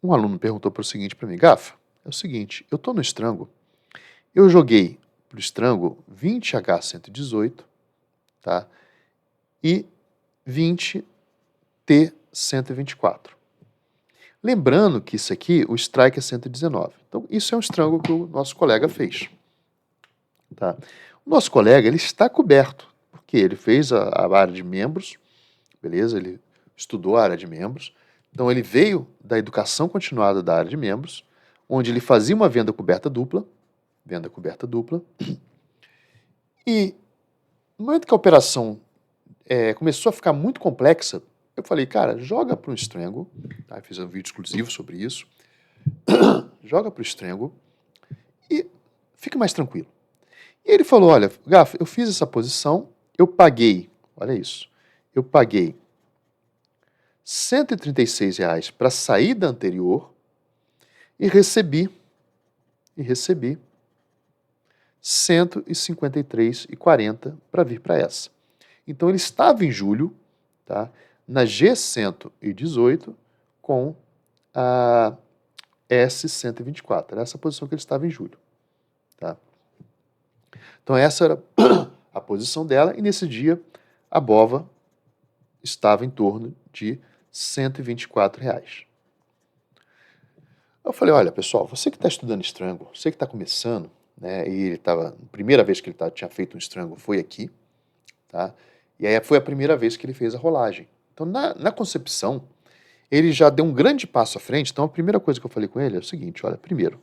um aluno perguntou para o seguinte para mim, Gafa, é o seguinte, eu tô no Strangle, eu joguei pro Strangle 20H118, tá? E 20T124. Lembrando que isso aqui, o strike é 119. Então, isso é um Strangle que o nosso colega fez. Tá? O nosso colega, ele está coberto, porque ele fez a área de membros, beleza? Ele estudou a área de membros. Então, ele veio da educação continuada da área de membros, onde ele fazia uma venda coberta dupla, e no momento que a operação começou a ficar muito complexa, eu falei, cara, joga para o Strangle, tá? Eu fiz um vídeo exclusivo sobre isso, joga para o Strangle e fica mais tranquilo. E ele falou, olha, Gaf, eu fiz essa posição, eu paguei, olha isso, eu paguei R$ 136 para a saída anterior e recebi R$ 153,40 para vir para essa. Então ele estava em julho, tá, na G118 com a S124. Era essa posição que ele estava em julho. Tá? Então essa era a posição dela, e nesse dia a BOVA estava em torno de R$ 124. Eu falei, olha pessoal, você que está estudando Strangle, você que está começando, né, e ele estava, a primeira vez que ele tinha feito um Strangle foi aqui, tá? E aí foi a primeira vez que ele fez a rolagem. Então na concepção, ele já deu um grande passo à frente. Então a primeira coisa que eu falei com ele é o seguinte, olha, primeiro,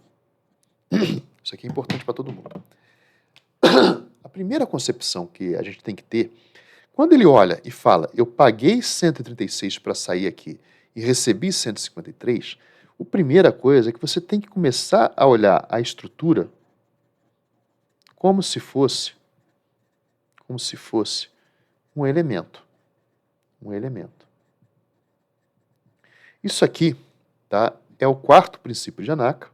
isso aqui é importante para todo mundo. A primeira concepção que a gente tem que ter, quando ele olha e fala, eu paguei 136 para sair aqui e recebi 153, a primeira coisa é que você tem que começar a olhar a estrutura como se fosse um elemento. Isso aqui, tá, é o quarto princípio de Anaka.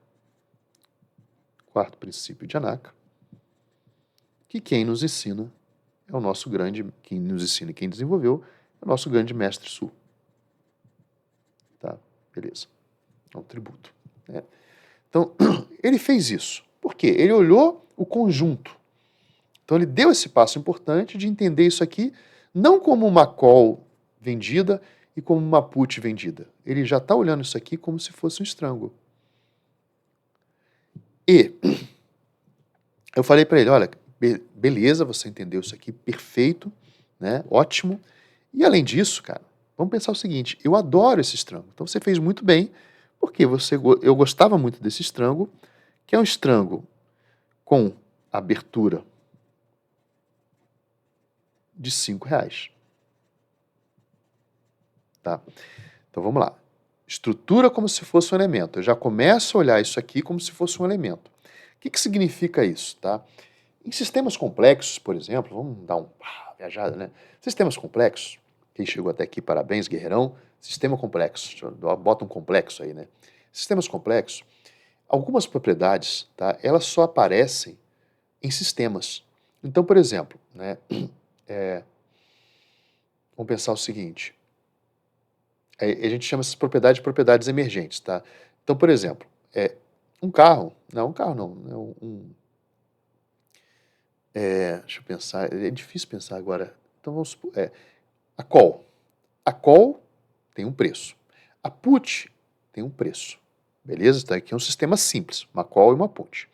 Que quem nos ensina é o nosso grande, quem nos ensina e quem desenvolveu é o nosso grande mestre Su. Tá, beleza. É um tributo, né? Então, ele fez isso. Por quê? Ele olhou o conjunto. Então, ele deu esse passo importante de entender isso aqui não como uma call vendida e como uma put vendida. Ele já está olhando isso aqui como se fosse um Strangle. E eu falei para ele, olha, beleza, você entendeu isso aqui, perfeito, né? Ótimo. E além disso, cara, vamos pensar o seguinte, eu adoro esse Strangle. Então você fez muito bem, porque eu gostava muito desse Strangle, que é um Strangle com abertura de R$5. Tá? Então vamos lá. Estrutura como se fosse um elemento. Eu já começo a olhar isso aqui como se fosse um elemento. O que significa isso? Tá? Em sistemas complexos, por exemplo, vamos dar uma viajada, né? Sistemas complexos, Quem chegou até aqui, parabéns, guerreirão. Sistema complexo, bota um complexo aí, né? Sistemas complexos, algumas propriedades, tá, elas só aparecem em sistemas. Então, por exemplo, né, vamos pensar o seguinte, a gente chama essas propriedades de propriedades emergentes, tá? Então, por exemplo, um carro não, né, deixa eu pensar, é difícil pensar agora. Então vamos supor, a call. A call tem um preço. A put tem um preço. Beleza? Então aqui é um sistema simples, uma call e uma put.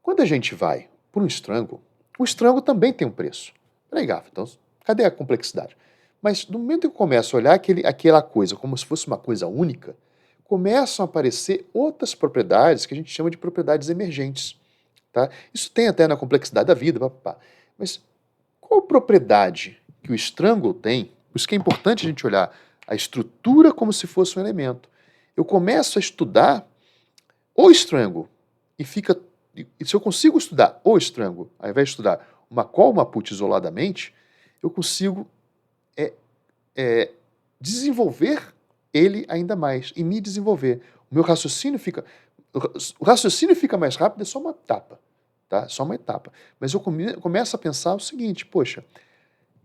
Quando a gente vai para um strangle, o strangle também tem um preço. Peraí, Gafa, então cadê a complexidade? Mas no momento que eu começo a olhar aquela coisa como se fosse uma coisa única, começam a aparecer outras propriedades que a gente chama de propriedades emergentes. Tá? Isso tem até na complexidade da vida, papapá. Mas qual propriedade que o strangle tem? Por isso que é importante a gente olhar a estrutura como se fosse um elemento. Eu começo a estudar o strangle e se eu consigo estudar o strangle, ao invés de estudar uma call, uma put isoladamente, eu consigo desenvolver ele ainda mais e me desenvolver. O raciocínio fica mais rápido, é só uma etapa, tá? Só uma etapa. Mas eu começo a pensar o seguinte, poxa,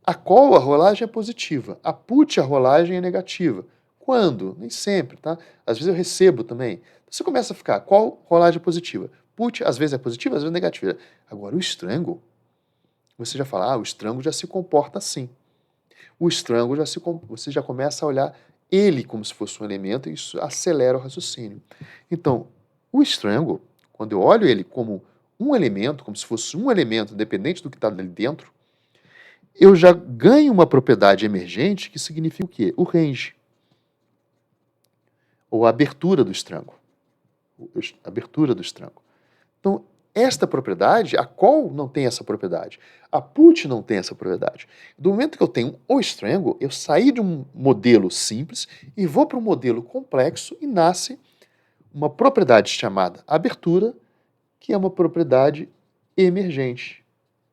a call, a rolagem é positiva, a put, a rolagem é negativa. Quando? Nem sempre, tá? Às vezes eu recebo também. Você começa a ficar, qual rolagem é positiva? Put, às vezes é positiva, às vezes é negativa. Agora, o strangle, você já fala, o strangle já se comporta assim. O strangle, você já começa a olhar ele como se fosse um elemento e isso acelera o raciocínio. Então, o strangle, quando eu olho ele como um elemento, como se fosse um elemento independente do que está ali dentro, eu já ganho uma propriedade emergente que significa o quê? O range. Ou a abertura do strangle. A abertura do strangle. Então, esta propriedade, a call não tem essa propriedade. A put não tem essa propriedade. Do momento que eu tenho o strangle, eu saí de um modelo simples e vou para um modelo complexo e nasce uma propriedade chamada abertura, que é uma propriedade emergente.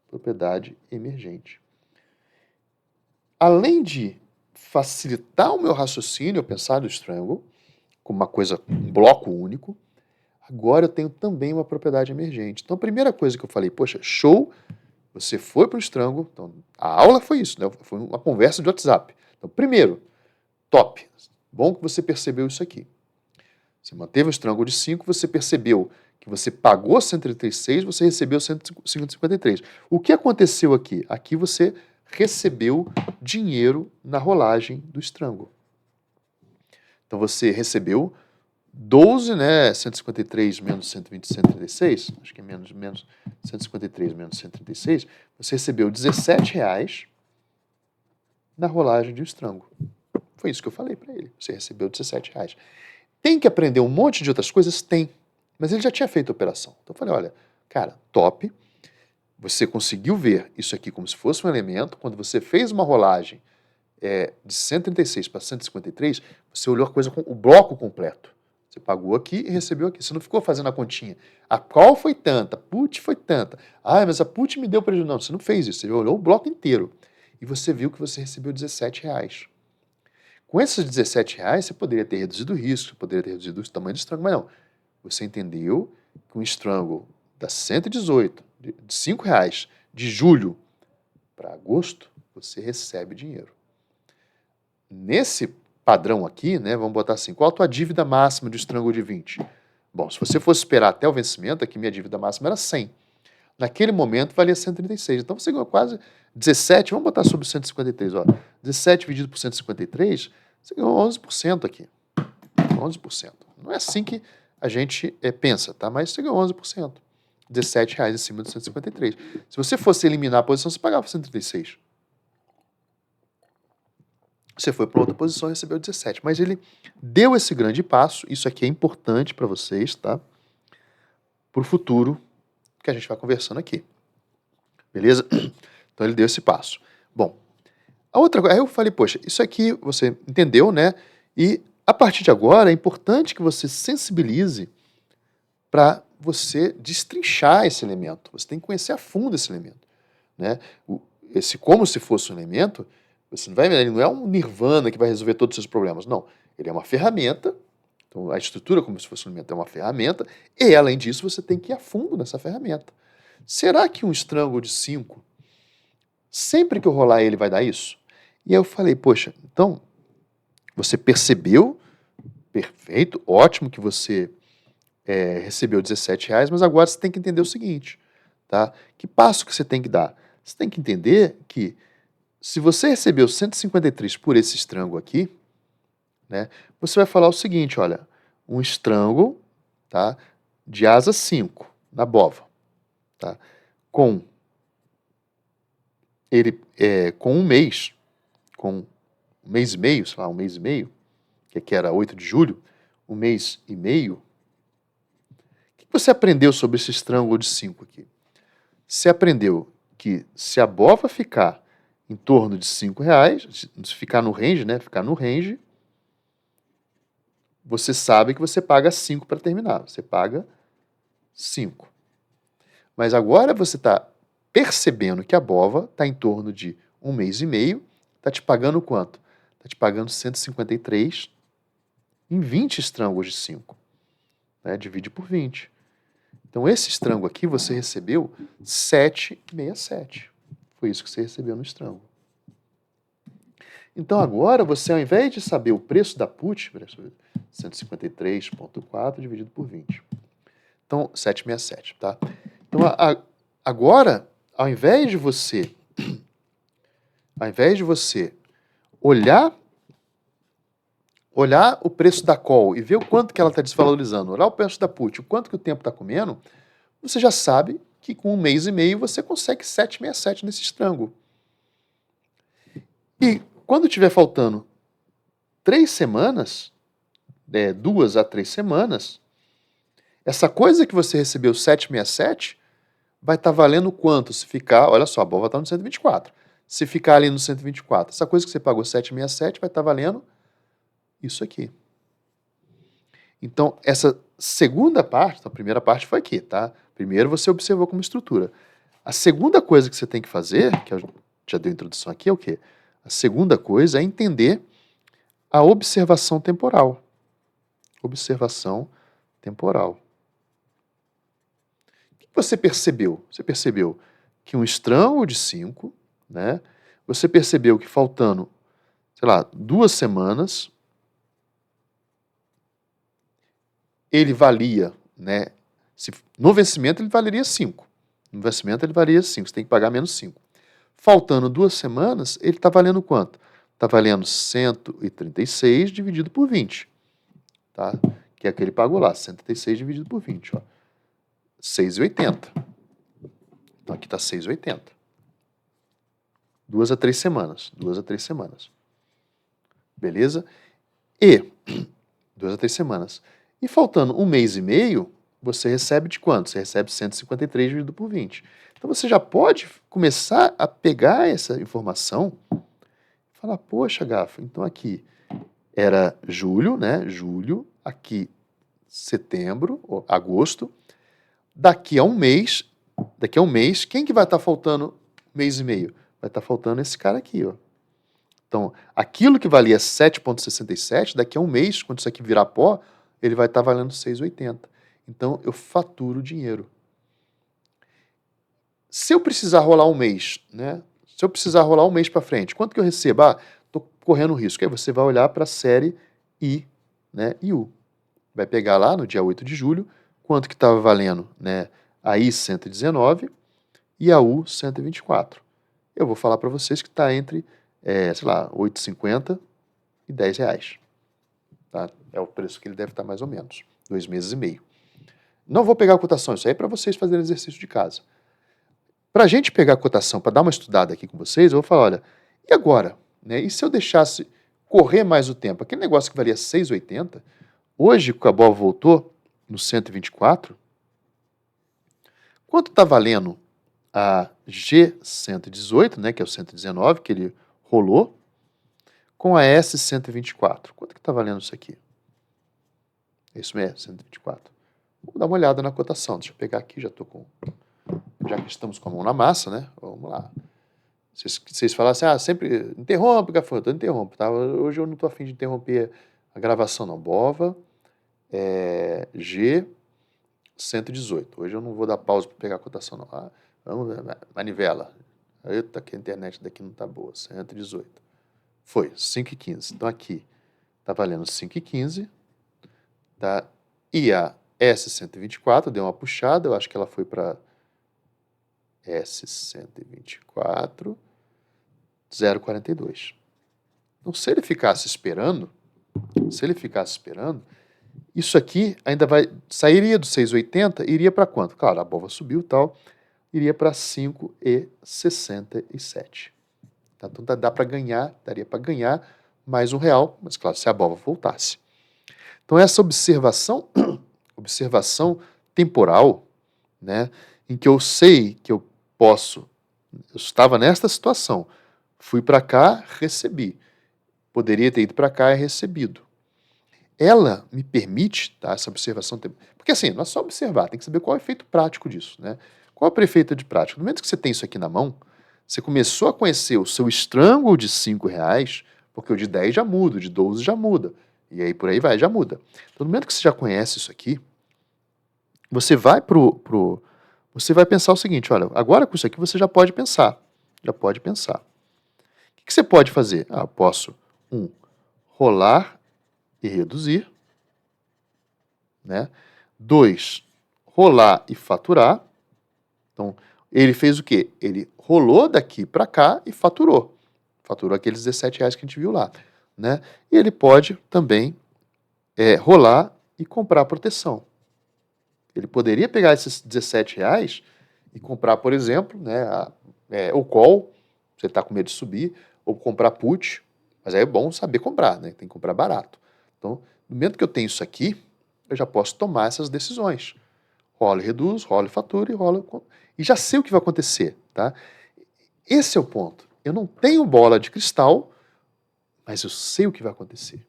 Propriedade emergente. Além de facilitar o meu raciocínio, eu pensar no strangle como uma coisa, um bloco único, agora eu tenho também uma propriedade emergente. Então a primeira coisa que eu falei, poxa, show, você foi para o strangle, então a aula foi isso, né? Foi uma conversa de WhatsApp. Então primeiro, top, bom que você percebeu isso aqui. Você manteve o strangle de 5, você percebeu que você pagou 136, você recebeu 153. O que aconteceu aqui? Aqui você recebeu dinheiro na rolagem do strangle. Então você recebeu 12, né, 153 menos 120, 136, acho que é menos 153 menos 136, você recebeu R$17 na rolagem de um strangle. Foi isso que eu falei para ele, você recebeu R$17. Tem que aprender um monte de outras coisas? Tem, mas ele já tinha feito a operação. Então eu falei, olha, cara, top, você conseguiu ver isso aqui como se fosse um elemento, quando você fez uma rolagem de 136 para 153, você olhou a coisa com o bloco completo. Você pagou aqui e recebeu aqui. Você não ficou fazendo a continha. A call foi tanta, a put foi tanta. Ah, mas a put me deu prejuízo. Não, você não fez isso. Você olhou o bloco inteiro. E você viu que você recebeu R$17. Com esses R$17, você poderia ter reduzido o risco, poderia ter reduzido o tamanho do strangle, mas não. Você entendeu que um strangle da 118, de R$5, de julho para agosto, você recebe dinheiro. Nesse padrão aqui, né, vamos botar assim, qual a tua dívida máxima de strangle de 20? Bom, se você fosse esperar até o vencimento, aqui minha dívida máxima era 100. Naquele momento valia 136. Então você ganhou quase 17, vamos botar sobre 153, ó. 17 dividido por 153, você ganhou 11% aqui. 11%. Não é assim que a gente pensa, tá? Mas você ganhou 11%. R$17 em cima de 153. Se você fosse eliminar a posição, você pagava 136. Você foi para outra posição e recebeu 17. Mas ele deu esse grande passo, isso aqui é importante para vocês, tá? Para o futuro que a gente vai conversando aqui. Beleza? Então ele deu esse passo. Bom, a outra coisa, aí eu falei, poxa, isso aqui você entendeu, né? E a partir de agora é importante que você sensibilize para você destrinchar esse elemento. Você tem que conhecer a fundo esse elemento, né? Esse como se fosse um elemento, Você não vai, ele não é um nirvana que vai resolver todos os seus problemas, não. Ele é uma ferramenta, então a estrutura como se fosse um elemento é uma ferramenta, e além disso você tem que ir a fundo nessa ferramenta. Será que um strangle de 5, sempre que eu rolar ele vai dar isso? E aí eu falei, poxa, então você percebeu, perfeito, ótimo que você recebeu R$17, mas agora você tem que entender o seguinte, tá? Que passo que você tem que dar? Você tem que entender que se você recebeu 153 por esse strangle aqui, né, você vai falar o seguinte, olha, um strangle, tá, de asa 5 na bova, tá, com ele com com um mês e meio, sei lá, um mês e meio, que aqui era 8 de julho, um mês e meio, o que você aprendeu sobre esse strangle de 5 aqui? Você aprendeu que se a bova ficar em torno de R$5, se ficar no range, né, ficar no range, você sabe que você paga 5 para terminar, você paga 5. Mas agora você está percebendo que a bova está em torno de um mês e meio, está te pagando quanto? Está te pagando 153 em 20 estrangos de 5. Né? Divide por 20. Então esse estrango aqui você recebeu 7,67. Foi isso que você recebeu no estrango. Então agora você, ao invés de saber o preço da put, 153,4 dividido por 20. Então, 767, tá? Então, agora, ao invés de você olhar o preço da call e ver o quanto que ela está desvalorizando, olhar o preço da put, o quanto que o tempo está comendo, você já sabe que com um mês e meio você consegue 767 nesse estrango. E quando tiver faltando 3 semanas, 2 a 3 semanas, essa coisa que você recebeu 767 vai estar valendo quanto se ficar, olha só, a bova está no 124. Se ficar ali no 124, essa coisa que você pagou 767 vai estar valendo isso aqui. Então, essa segunda parte, a primeira parte foi aqui, tá? Primeiro você observou como estrutura. A segunda coisa que você tem que fazer, que eu já dei a introdução aqui, é o quê? A segunda coisa é entender a observação temporal. Observação temporal. O que você percebeu? Você percebeu que um estrango de 5, né? Você percebeu que faltando, sei lá, 2 semanas, ele valia, né? No vencimento ele valeria 5. No vencimento ele valeria 5, você tem que pagar menos 5. Faltando 2 semanas, ele está valendo quanto? Está valendo 136 dividido por 20. Tá? Que é aquele pagou lá, 136 dividido por 20. Ó. 6,80. Então aqui está 6,80. 2 a 3 semanas. 2 a 3 semanas. Beleza? E 2 a 3 semanas. E faltando um mês e meio, você recebe de quanto? Você recebe 153 dividido por 20. Então você já pode começar a pegar essa informação e falar, poxa, Gafa, então aqui era julho, né? Julho, aqui setembro, agosto. Daqui a um mês, quem que vai estar faltando um mês e meio? Vai estar faltando esse cara aqui, ó. Então, aquilo que valia 7,67, daqui a um mês, quando isso aqui virar pó, ele vai estar valendo 6,80. Então, eu faturo dinheiro. Se eu precisar rolar um mês, né? Se eu precisar rolar um mês para frente, quanto que eu recebo? Ah, estou correndo risco. Aí você vai olhar para a série I, né? IU. Vai pegar lá no dia 8 de julho, quanto que estava valendo, né? A I 119 e a U 124. Eu vou falar para vocês que está entre, sei lá, 8,50 e R$10. Tá? É o preço que ele deve estar mais ou menos. 2 meses e meio. Não vou pegar a cotação, isso aí é para vocês fazerem exercício de casa. Para a gente pegar a cotação, para dar uma estudada aqui com vocês, eu vou falar, olha, e agora? Né? E se eu deixasse correr mais o tempo? Aquele negócio que valia 6,80, hoje, que a bola voltou no 124, quanto está valendo a G118, né, que é o 119, que ele rolou, com a S124? Quanto que está valendo isso aqui? É isso mesmo, 124. Vamos dar uma olhada na cotação. Deixa eu pegar aqui, já que estamos com a mão na massa, né? Vamos lá. Vocês falassem, sempre interrompe, gafanhoto, eu interrompo, tá? Hoje eu não tô afim de interromper a gravação, não. Bova, G 118. Hoje eu não vou dar pausa para pegar a cotação, não. Vamos, manivela. Eita, que a internet daqui não tá boa. 118. Foi, 5,15. Então aqui tá valendo 5,15. Tá? E a S124 deu uma puxada, eu acho que ela foi para S124, 0,42. Então, se ele ficasse esperando, isso aqui ainda sairia do 6,80, iria para quanto? Claro, a bova subiu e tal, iria para 5,67. Tá? Então daria para ganhar mais R$1, mas claro, se a bova voltasse. Então essa observação temporal, né, em que eu sei que eu estava nesta situação, fui para cá, recebi. Poderia ter ido para cá e recebido. Ela me permite, tá, essa observação temporal. Porque assim, não é só observar, tem que saber qual é o efeito prático disso, né? Qual é o efeito de prático? No momento que você tem isso aqui na mão, você começou a conhecer o seu estrangle de R$5, porque o de 10 já muda, o de 12 já muda. E aí por aí vai, já muda. Então, no momento que você já conhece isso aqui, você vai você vai pensar o seguinte, olha, agora com isso aqui você já pode pensar. Já pode pensar. O que você pode fazer? Eu posso, rolar e reduzir, né? 2, rolar e faturar. Então, ele fez o quê? Ele rolou daqui para cá e faturou. Faturou aqueles R$17 que a gente viu lá, né? E ele pode também rolar e comprar proteção. Ele poderia pegar esses R$17 e comprar, por exemplo, né, o call, você está com medo de subir, ou comprar put, mas aí é bom saber comprar, né? Tem que comprar barato. Então, no momento que eu tenho isso aqui, eu já posso tomar essas decisões. Rola e reduz, rola e fatura e rola e já sei o que vai acontecer, tá? Esse é o ponto. Eu não tenho bola de cristal, mas eu sei o que vai acontecer.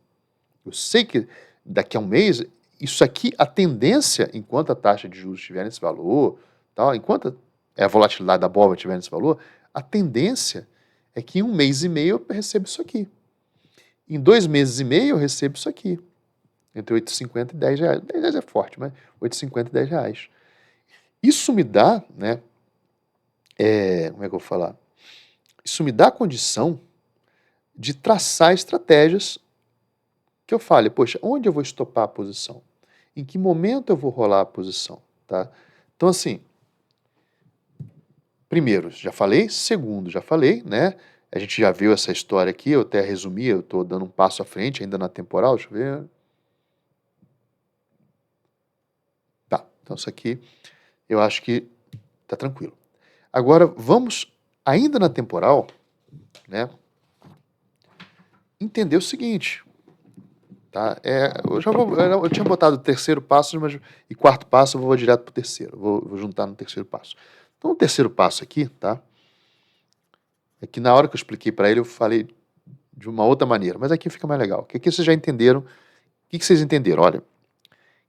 Eu sei que daqui a um mês, isso aqui, a tendência, enquanto a taxa de juros estiver nesse valor, tal, enquanto a volatilidade da bola estiver nesse valor, a tendência é que em 1 mês e meio eu recebo isso aqui. Em 2 meses e meio eu recebo isso aqui. Entre R$8,50 e R$10. R$10 é forte, mas R$8,50 e R$10. Isso me dá, né? Como é que eu vou falar? Isso me dá a condição de traçar estratégias que eu fale, poxa, onde eu vou estopar a posição? Em que momento eu vou rolar a posição? Tá? Então, assim, primeiro, já falei. Segundo, já falei, né? A gente já viu essa história aqui, eu até resumi, eu estou dando um passo à frente ainda na temporal, deixa eu ver. Tá, então isso aqui eu acho que tá tranquilo. Agora, vamos, ainda na temporal, né, entender o seguinte, tá? Eu tinha botado o terceiro passo e quarto passo, eu vou direto para o terceiro, vou juntar no terceiro passo. Então, o terceiro passo aqui, tá? É que na hora que eu expliquei para ele, eu falei de uma outra maneira, mas aqui fica mais legal. Que aqui vocês já entenderam. O que vocês entenderam? Olha,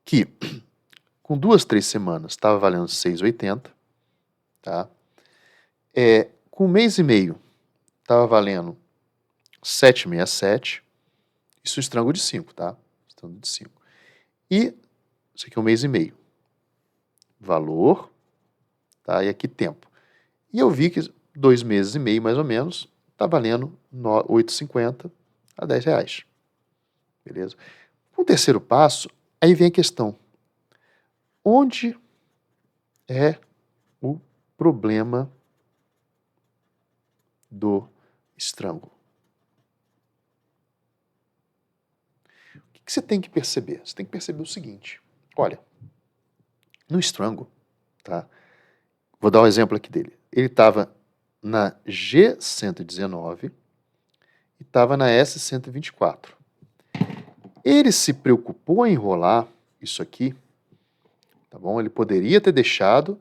que com 2, 3 semanas estava valendo 6,80, tá? Com 1 mês e meio estava valendo 7,67. Isso é estrango de 5, tá? Estrango de 5. E isso aqui é 1 mês e meio. Valor, tá? E aqui tempo. E eu vi que 2 meses e meio, mais ou menos, está valendo 8,50 a R$10. Beleza? O terceiro passo, aí vem a questão. Onde é o problema do estrango? O que você tem que perceber? Você tem que perceber o seguinte. Olha, no estrango, tá? Vou dar um exemplo aqui dele. Ele estava na G119 e estava na S124. Ele se preocupou em enrolar isso aqui, tá bom? Ele poderia ter deixado,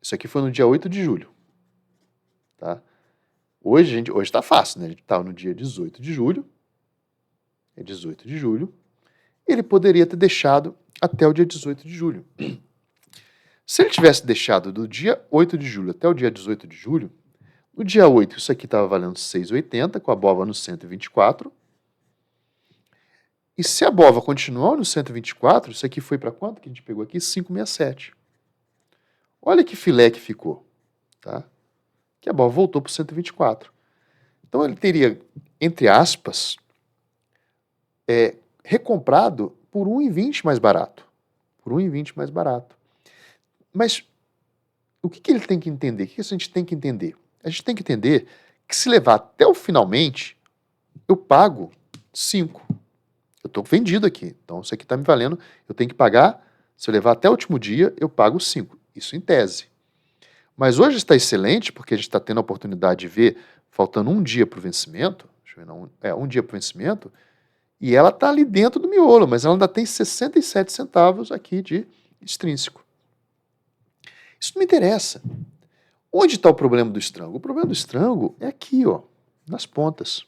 isso aqui foi no dia 8 de julho, tá? Hoje está fácil, né? A gente está no dia 18 de julho, é 18 de julho, ele poderia ter deixado até o dia 18 de julho. Se ele tivesse deixado do dia 8 de julho até o dia 18 de julho, No dia 8, isso aqui estava valendo 6,80, com a BOVA no 124. E se a BOVA continuar no 124, isso aqui foi para quanto que a gente pegou aqui? 5,67. Olha que filé que ficou, tá? Que a BOVA voltou para o 124. Então ele teria, entre aspas, recomprado por 1,20 mais barato. Por 1,20 mais barato. Mas o que ele tem que entender? O que a gente tem que entender? A gente tem que entender que se levar até o finalmente, eu pago 5. Eu estou vendido aqui, então isso aqui está me valendo, eu tenho que pagar, se eu levar até o último dia, eu pago 5. Isso em tese. Mas hoje está excelente, porque a gente está tendo a oportunidade de ver, faltando um dia para o vencimento, um dia para o vencimento, e ela está ali dentro do miolo, mas ela ainda tem 67 centavos aqui de extrínseco. Isso não me interessa. Onde está o problema do estrango? O problema do estrango é aqui, ó, nas pontas.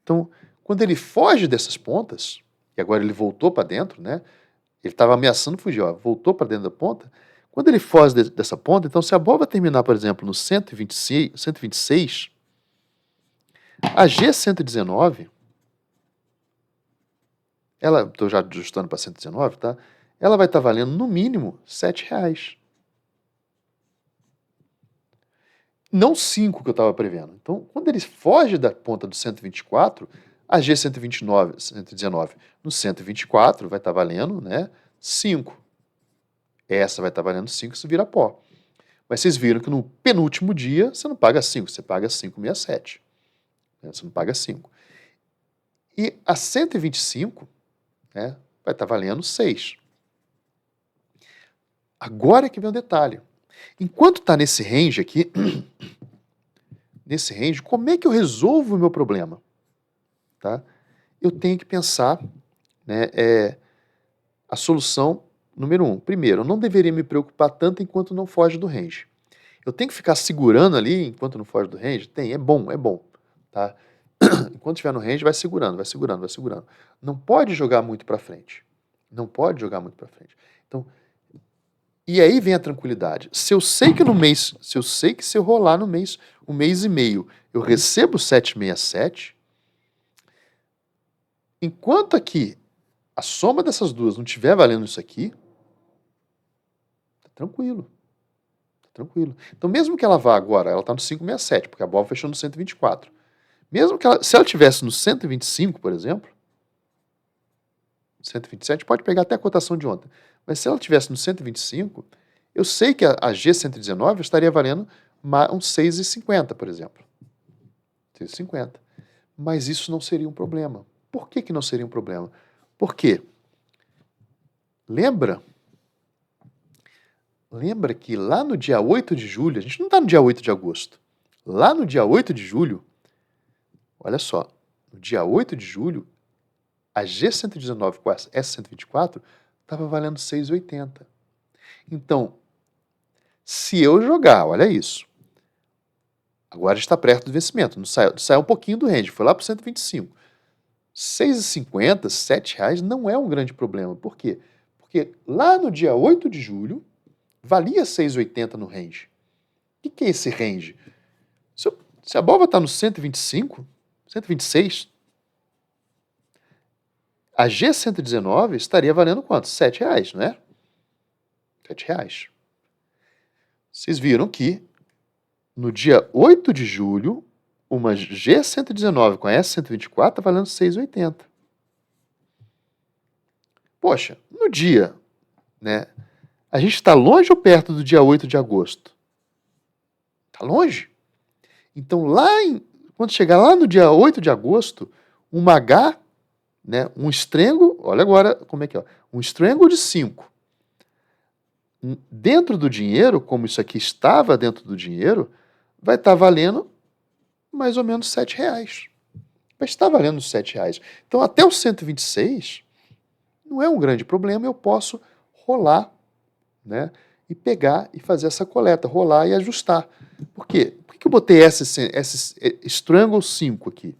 Então, quando ele foge dessas pontas, e agora ele voltou para dentro, né? Ele estava ameaçando fugir, ó, voltou para dentro da ponta. Quando ele foge dessa ponta, então se a BOVA terminar, por exemplo, no 126, a G119, estou já ajustando para 119, tá? Ela vai estar valendo no mínimo R$ 7,00. Não 5 que eu estava prevendo. Então, quando ele foge da ponta do 124, a G129, 119 no 124 vai estar valendo, né, 5. Essa vai estar valendo 5, isso vira pó. Mas vocês viram que no penúltimo dia você não paga 5, você paga 5,67. Você não paga 5. E a 125, né, vai estar valendo 6. Agora é que vem o detalhe. Enquanto está nesse range aqui, nesse range, como é que eu resolvo o meu problema? Tá? Eu tenho que pensar, né, a solução número 1. Primeiro, eu não deveria me preocupar tanto enquanto não foge do range. Eu tenho que ficar segurando ali enquanto não foge do range? Tem, é bom. Tá? Enquanto estiver no range, vai segurando. Não pode jogar muito para frente. Então, e aí vem a tranquilidade. Se eu sei que se eu rolar no mês, um mês e meio, eu recebo 7,67, enquanto aqui a soma dessas duas não estiver valendo isso aqui, tá tranquilo. Então, mesmo que ela vá agora, ela está no 5,67, porque a BOVA fechou no 124. Mesmo que se ela estivesse no 125, por exemplo, 127, pode pegar até a cotação de ontem, mas se ela estivesse no 125, eu sei que a G119 estaria valendo uns 6,50, por exemplo. 6,50. Mas isso não seria um problema. Por que não seria um problema? Porque, lembra que lá no dia 8 de julho, a gente não está no dia 8 de agosto, lá no dia 8 de julho, olha só, no dia 8 de julho, a G119 com a S124 estava valendo 6,80. Então, se eu jogar, olha isso, agora está perto do vencimento, não saiu um pouquinho do range, foi lá para o 125. 6,50, R$ 7,00 não é um grande problema. Por quê? Porque lá no dia 8 de julho, valia 6,80 no range. O que é esse range? Se a BOVA está no 125, 126, a G119 estaria valendo quanto? R$ 7,00, não é? R$ 7,00. Vocês viram que no dia 8 de julho, uma G119 com a S124 está valendo 6,80. Poxa, no dia, né? A gente está longe ou perto do dia 8 de agosto? Está longe. Então, quando chegar lá no dia 8 de agosto, uma H, né, um strangle, olha agora como é que é, um strangle de 5. Dentro do dinheiro, como isso aqui estava dentro do dinheiro, vai estar valendo mais ou menos R$ 7,00. Vai estar valendo R$ 7,00. Então, até o 126 não é um grande problema, eu posso rolar, né, e pegar e fazer essa coleta, rolar e ajustar. Por quê? Por que eu botei esse Strangle 5 aqui?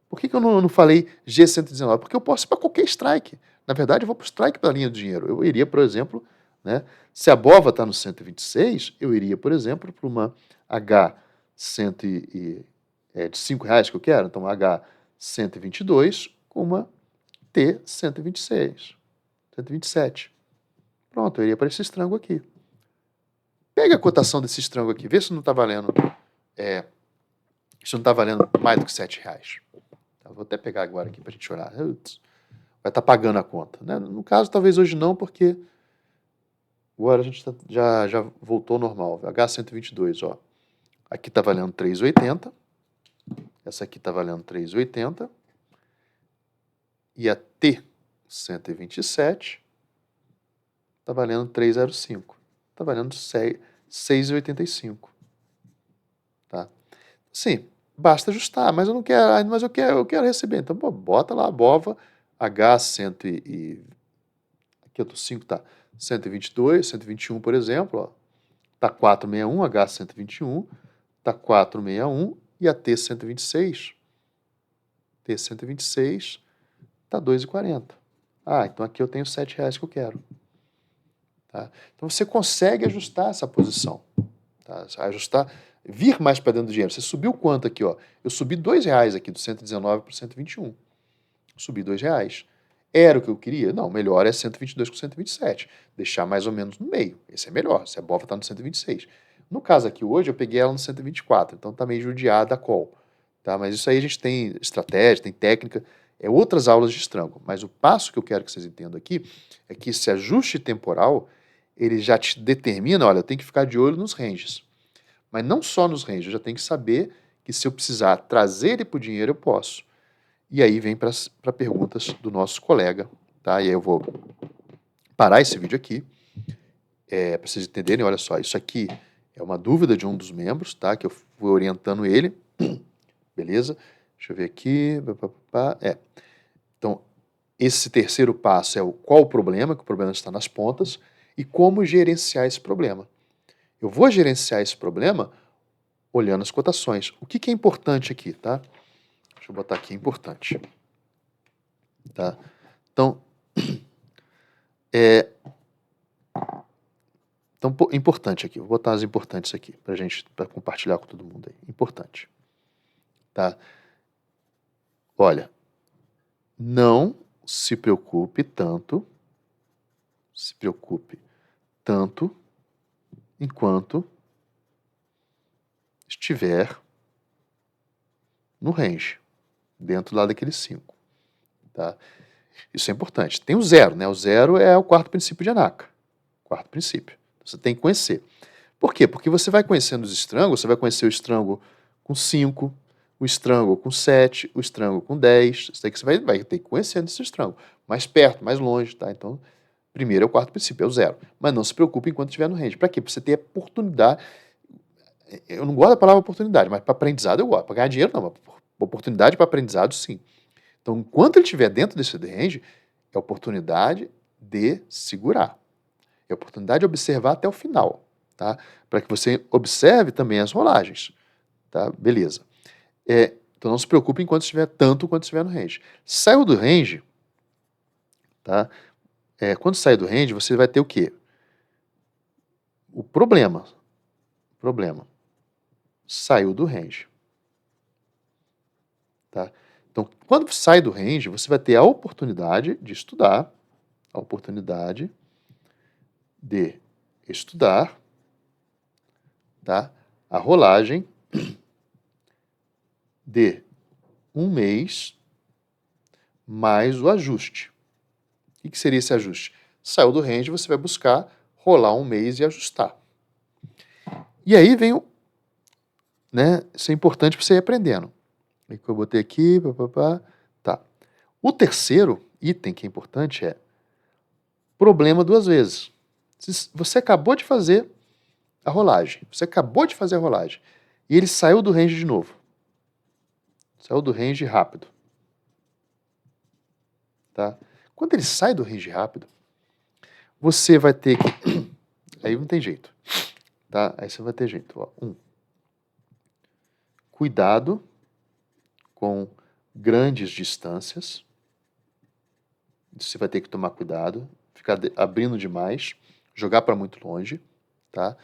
Por que eu não falei G119? Porque eu posso ir para qualquer strike. Na verdade, eu vou para o strike da linha do dinheiro. Eu iria, por exemplo, né, se a BOVA está no 126, eu iria, por exemplo, para uma H de R$ 5 que eu quero, então H 122 com uma T 126, 127. Pronto, eu iria para esse estrango aqui. Pega a cotação desse estrango aqui, vê se não está valendo, se não está valendo mais do que R$ 7. Vou até pegar agora aqui para a gente olhar. Vai estar pagando a conta, né? No caso, talvez hoje não, porque agora a gente já voltou ao normal. H122, ó. Aqui está valendo 3,80. Essa aqui está valendo 3,80. E a T127 está valendo 3,05. Está valendo 6,85. Tá? Sim, basta ajustar, mas eu não quero, mas eu quero receber. Então, bota lá a BOVA H100 e aqui eu tô 5, tá 122, 121, por exemplo, ó. Tá 461, H121, tá 461 e a T126 tá 2,40. Então aqui eu tenho R$ 7 que eu quero. Tá? Então você consegue ajustar essa posição. Tá? Ajustar, vir mais para dentro do dinheiro. Você subiu quanto aqui? Ó? Eu subi R$ 2 aqui, do 119 para o 121. Subi R$ 2. Era o que eu queria? Não, melhor é 122 com 127. Deixar mais ou menos no meio. Esse é melhor, se a BOVA está no 126. No caso aqui hoje, eu peguei ela no 124, então está meio judiada a call. Tá? Mas isso aí a gente tem estratégia, tem técnica, outras aulas de estrango. Mas o passo que eu quero que vocês entendam aqui é que esse ajuste temporal, ele já te determina, olha, eu tenho que ficar de olho nos ranges. Mas não só nos ranges, eu já tenho que saber que se eu precisar trazer ele para o dinheiro, eu posso. E aí vem para perguntas do nosso colega, tá? E aí eu vou parar esse vídeo aqui, para vocês entenderem, olha só, isso aqui é uma dúvida de um dos membros, tá? Que eu fui orientando ele, beleza? Deixa eu ver aqui, Então, esse terceiro passo é qual o problema, que o problema está nas pontas, e como gerenciar esse problema. Eu vou gerenciar esse problema olhando as cotações. O que é importante aqui, tá? Deixa eu botar aqui, importante. Tá? Então, importante aqui, vou botar as importantes aqui, para compartilhar com todo mundo aí. Importante. Tá? Olha, não se preocupe tanto enquanto estiver no range, dentro lá daqueles 5. Tá? Isso é importante. Tem o zero, né? O zero é o quarto princípio de Anaka. Quarto princípio. Você tem que conhecer. Por quê? Porque você vai conhecendo os estrangos, você vai conhecer o estrango com 5, o estrango com 7, o estrango com 10. Isso daí que você vai ter que conhecer esse estrango. Mais perto, mais longe, tá? Então, primeiro é o quarto princípio, é o zero. Mas não se preocupe enquanto estiver no range. Para quê? Para você ter oportunidade. Eu não gosto da palavra oportunidade, mas para aprendizado eu gosto. Para ganhar dinheiro não, mas oportunidade para aprendizado sim. Então, enquanto ele estiver dentro desse range, é a oportunidade de segurar. É a oportunidade de observar até o final, tá? Para que você observe também as rolagens, tá? Beleza. Então, não se preocupe enquanto estiver quanto estiver no range. Saiu do range, tá? Quando sair do range, você vai ter o quê? O problema. Saiu do range. Tá? Então, quando sai do range, você vai ter a oportunidade de estudar, tá? A rolagem de 1 mês mais o ajuste. O que seria esse ajuste? Saiu do range, você vai buscar rolar 1 mês e ajustar. E aí vem né, isso é importante para você ir aprendendo. O que eu botei aqui, tá. O terceiro item que é importante é problema 2 vezes. Você acabou de fazer a rolagem, e ele saiu do range de novo. Saiu do range rápido. Tá? Quando ele sai do range rápido, você vai ter que... Aí não tem jeito. Tá? Aí você vai ter jeito. Ó. Cuidado com grandes distâncias. Você vai ter que tomar cuidado. Ficar abrindo demais. Jogar para muito longe. Tá?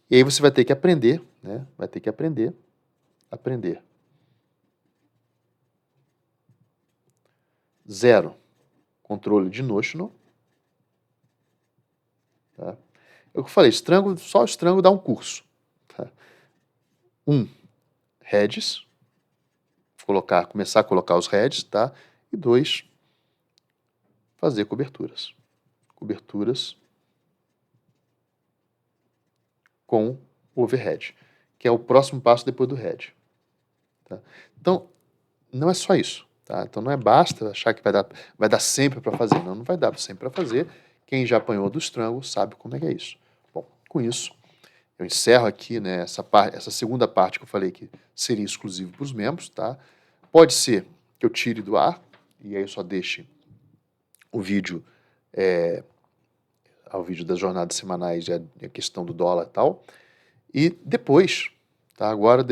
E aí você vai ter que aprender, né? Vai ter que aprender. Zero, controle de notional. Tá? Eu falei, só o Strango dá um curso. Tá? 1, hedges, começar a colocar os hedges, tá? E 2, fazer coberturas. Coberturas com overhead, que é o próximo passo depois do hedge. Tá? Então, não é só isso. Tá? Então não é basta achar que vai dar sempre para fazer. Não vai dar sempre para fazer. Quem já apanhou do Strangle sabe como é que é isso. Bom, com isso, eu encerro aqui, né, essa segunda parte que eu falei que seria exclusivo para os membros. Tá? Pode ser que eu tire do ar, e aí eu só deixe o vídeo, ao vídeo das jornadas semanais e a questão do dólar e tal. E depois, tá? Agora,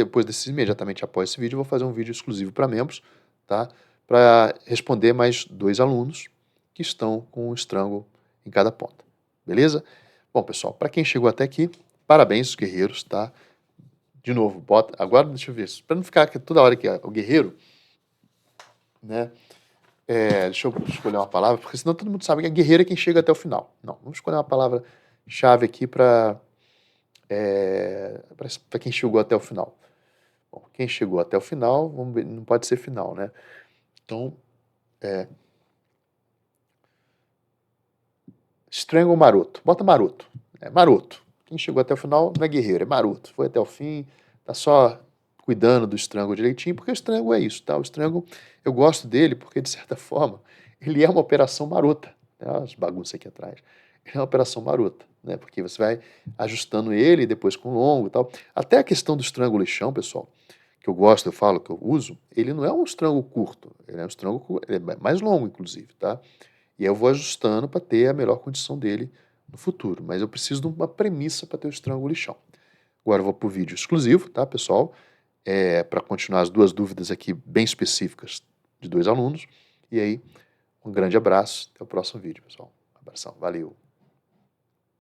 imediatamente após esse vídeo, eu vou fazer um vídeo exclusivo para membros, tá? Para responder mais 2 alunos que estão com o Strangle em cada ponta. Beleza? Bom, pessoal, para quem chegou até aqui, parabéns, guerreiros, tá? De novo, agora deixa eu ver, para não ficar toda hora que o guerreiro, né? Deixa eu escolher uma palavra, porque senão todo mundo sabe que guerreiro é quem chega até o final. Não, vamos escolher uma palavra-chave aqui para quem chegou até o final. Bom, quem chegou até o final, vamos ver, não pode ser final, né? Então, Strangle maroto. Bota maroto. Maroto. Quem chegou até o final não é guerreiro, é maroto. Foi até o fim, tá só cuidando do Strangle direitinho, porque o Strangle é isso, tá? O Strangle, eu gosto dele porque, de certa forma, ele é uma operação marota. Né? As bagunças aqui atrás. Ele é uma operação marota, né? Porque você vai ajustando ele, depois com longo e tal. Até a questão do Strangle lixão, pessoal, que eu gosto, eu falo, que eu uso, ele não é um Strangle curto, ele é um Strangle mais longo, inclusive, tá? E aí eu vou ajustando para ter a melhor condição dele no futuro. Mas eu preciso de uma premissa para ter o Strangle lixão. Agora eu vou para o vídeo exclusivo, tá, pessoal? Para continuar as 2 dúvidas aqui bem específicas de 2 alunos. E aí, um grande abraço. Até o próximo vídeo, pessoal. Um abração. Valeu.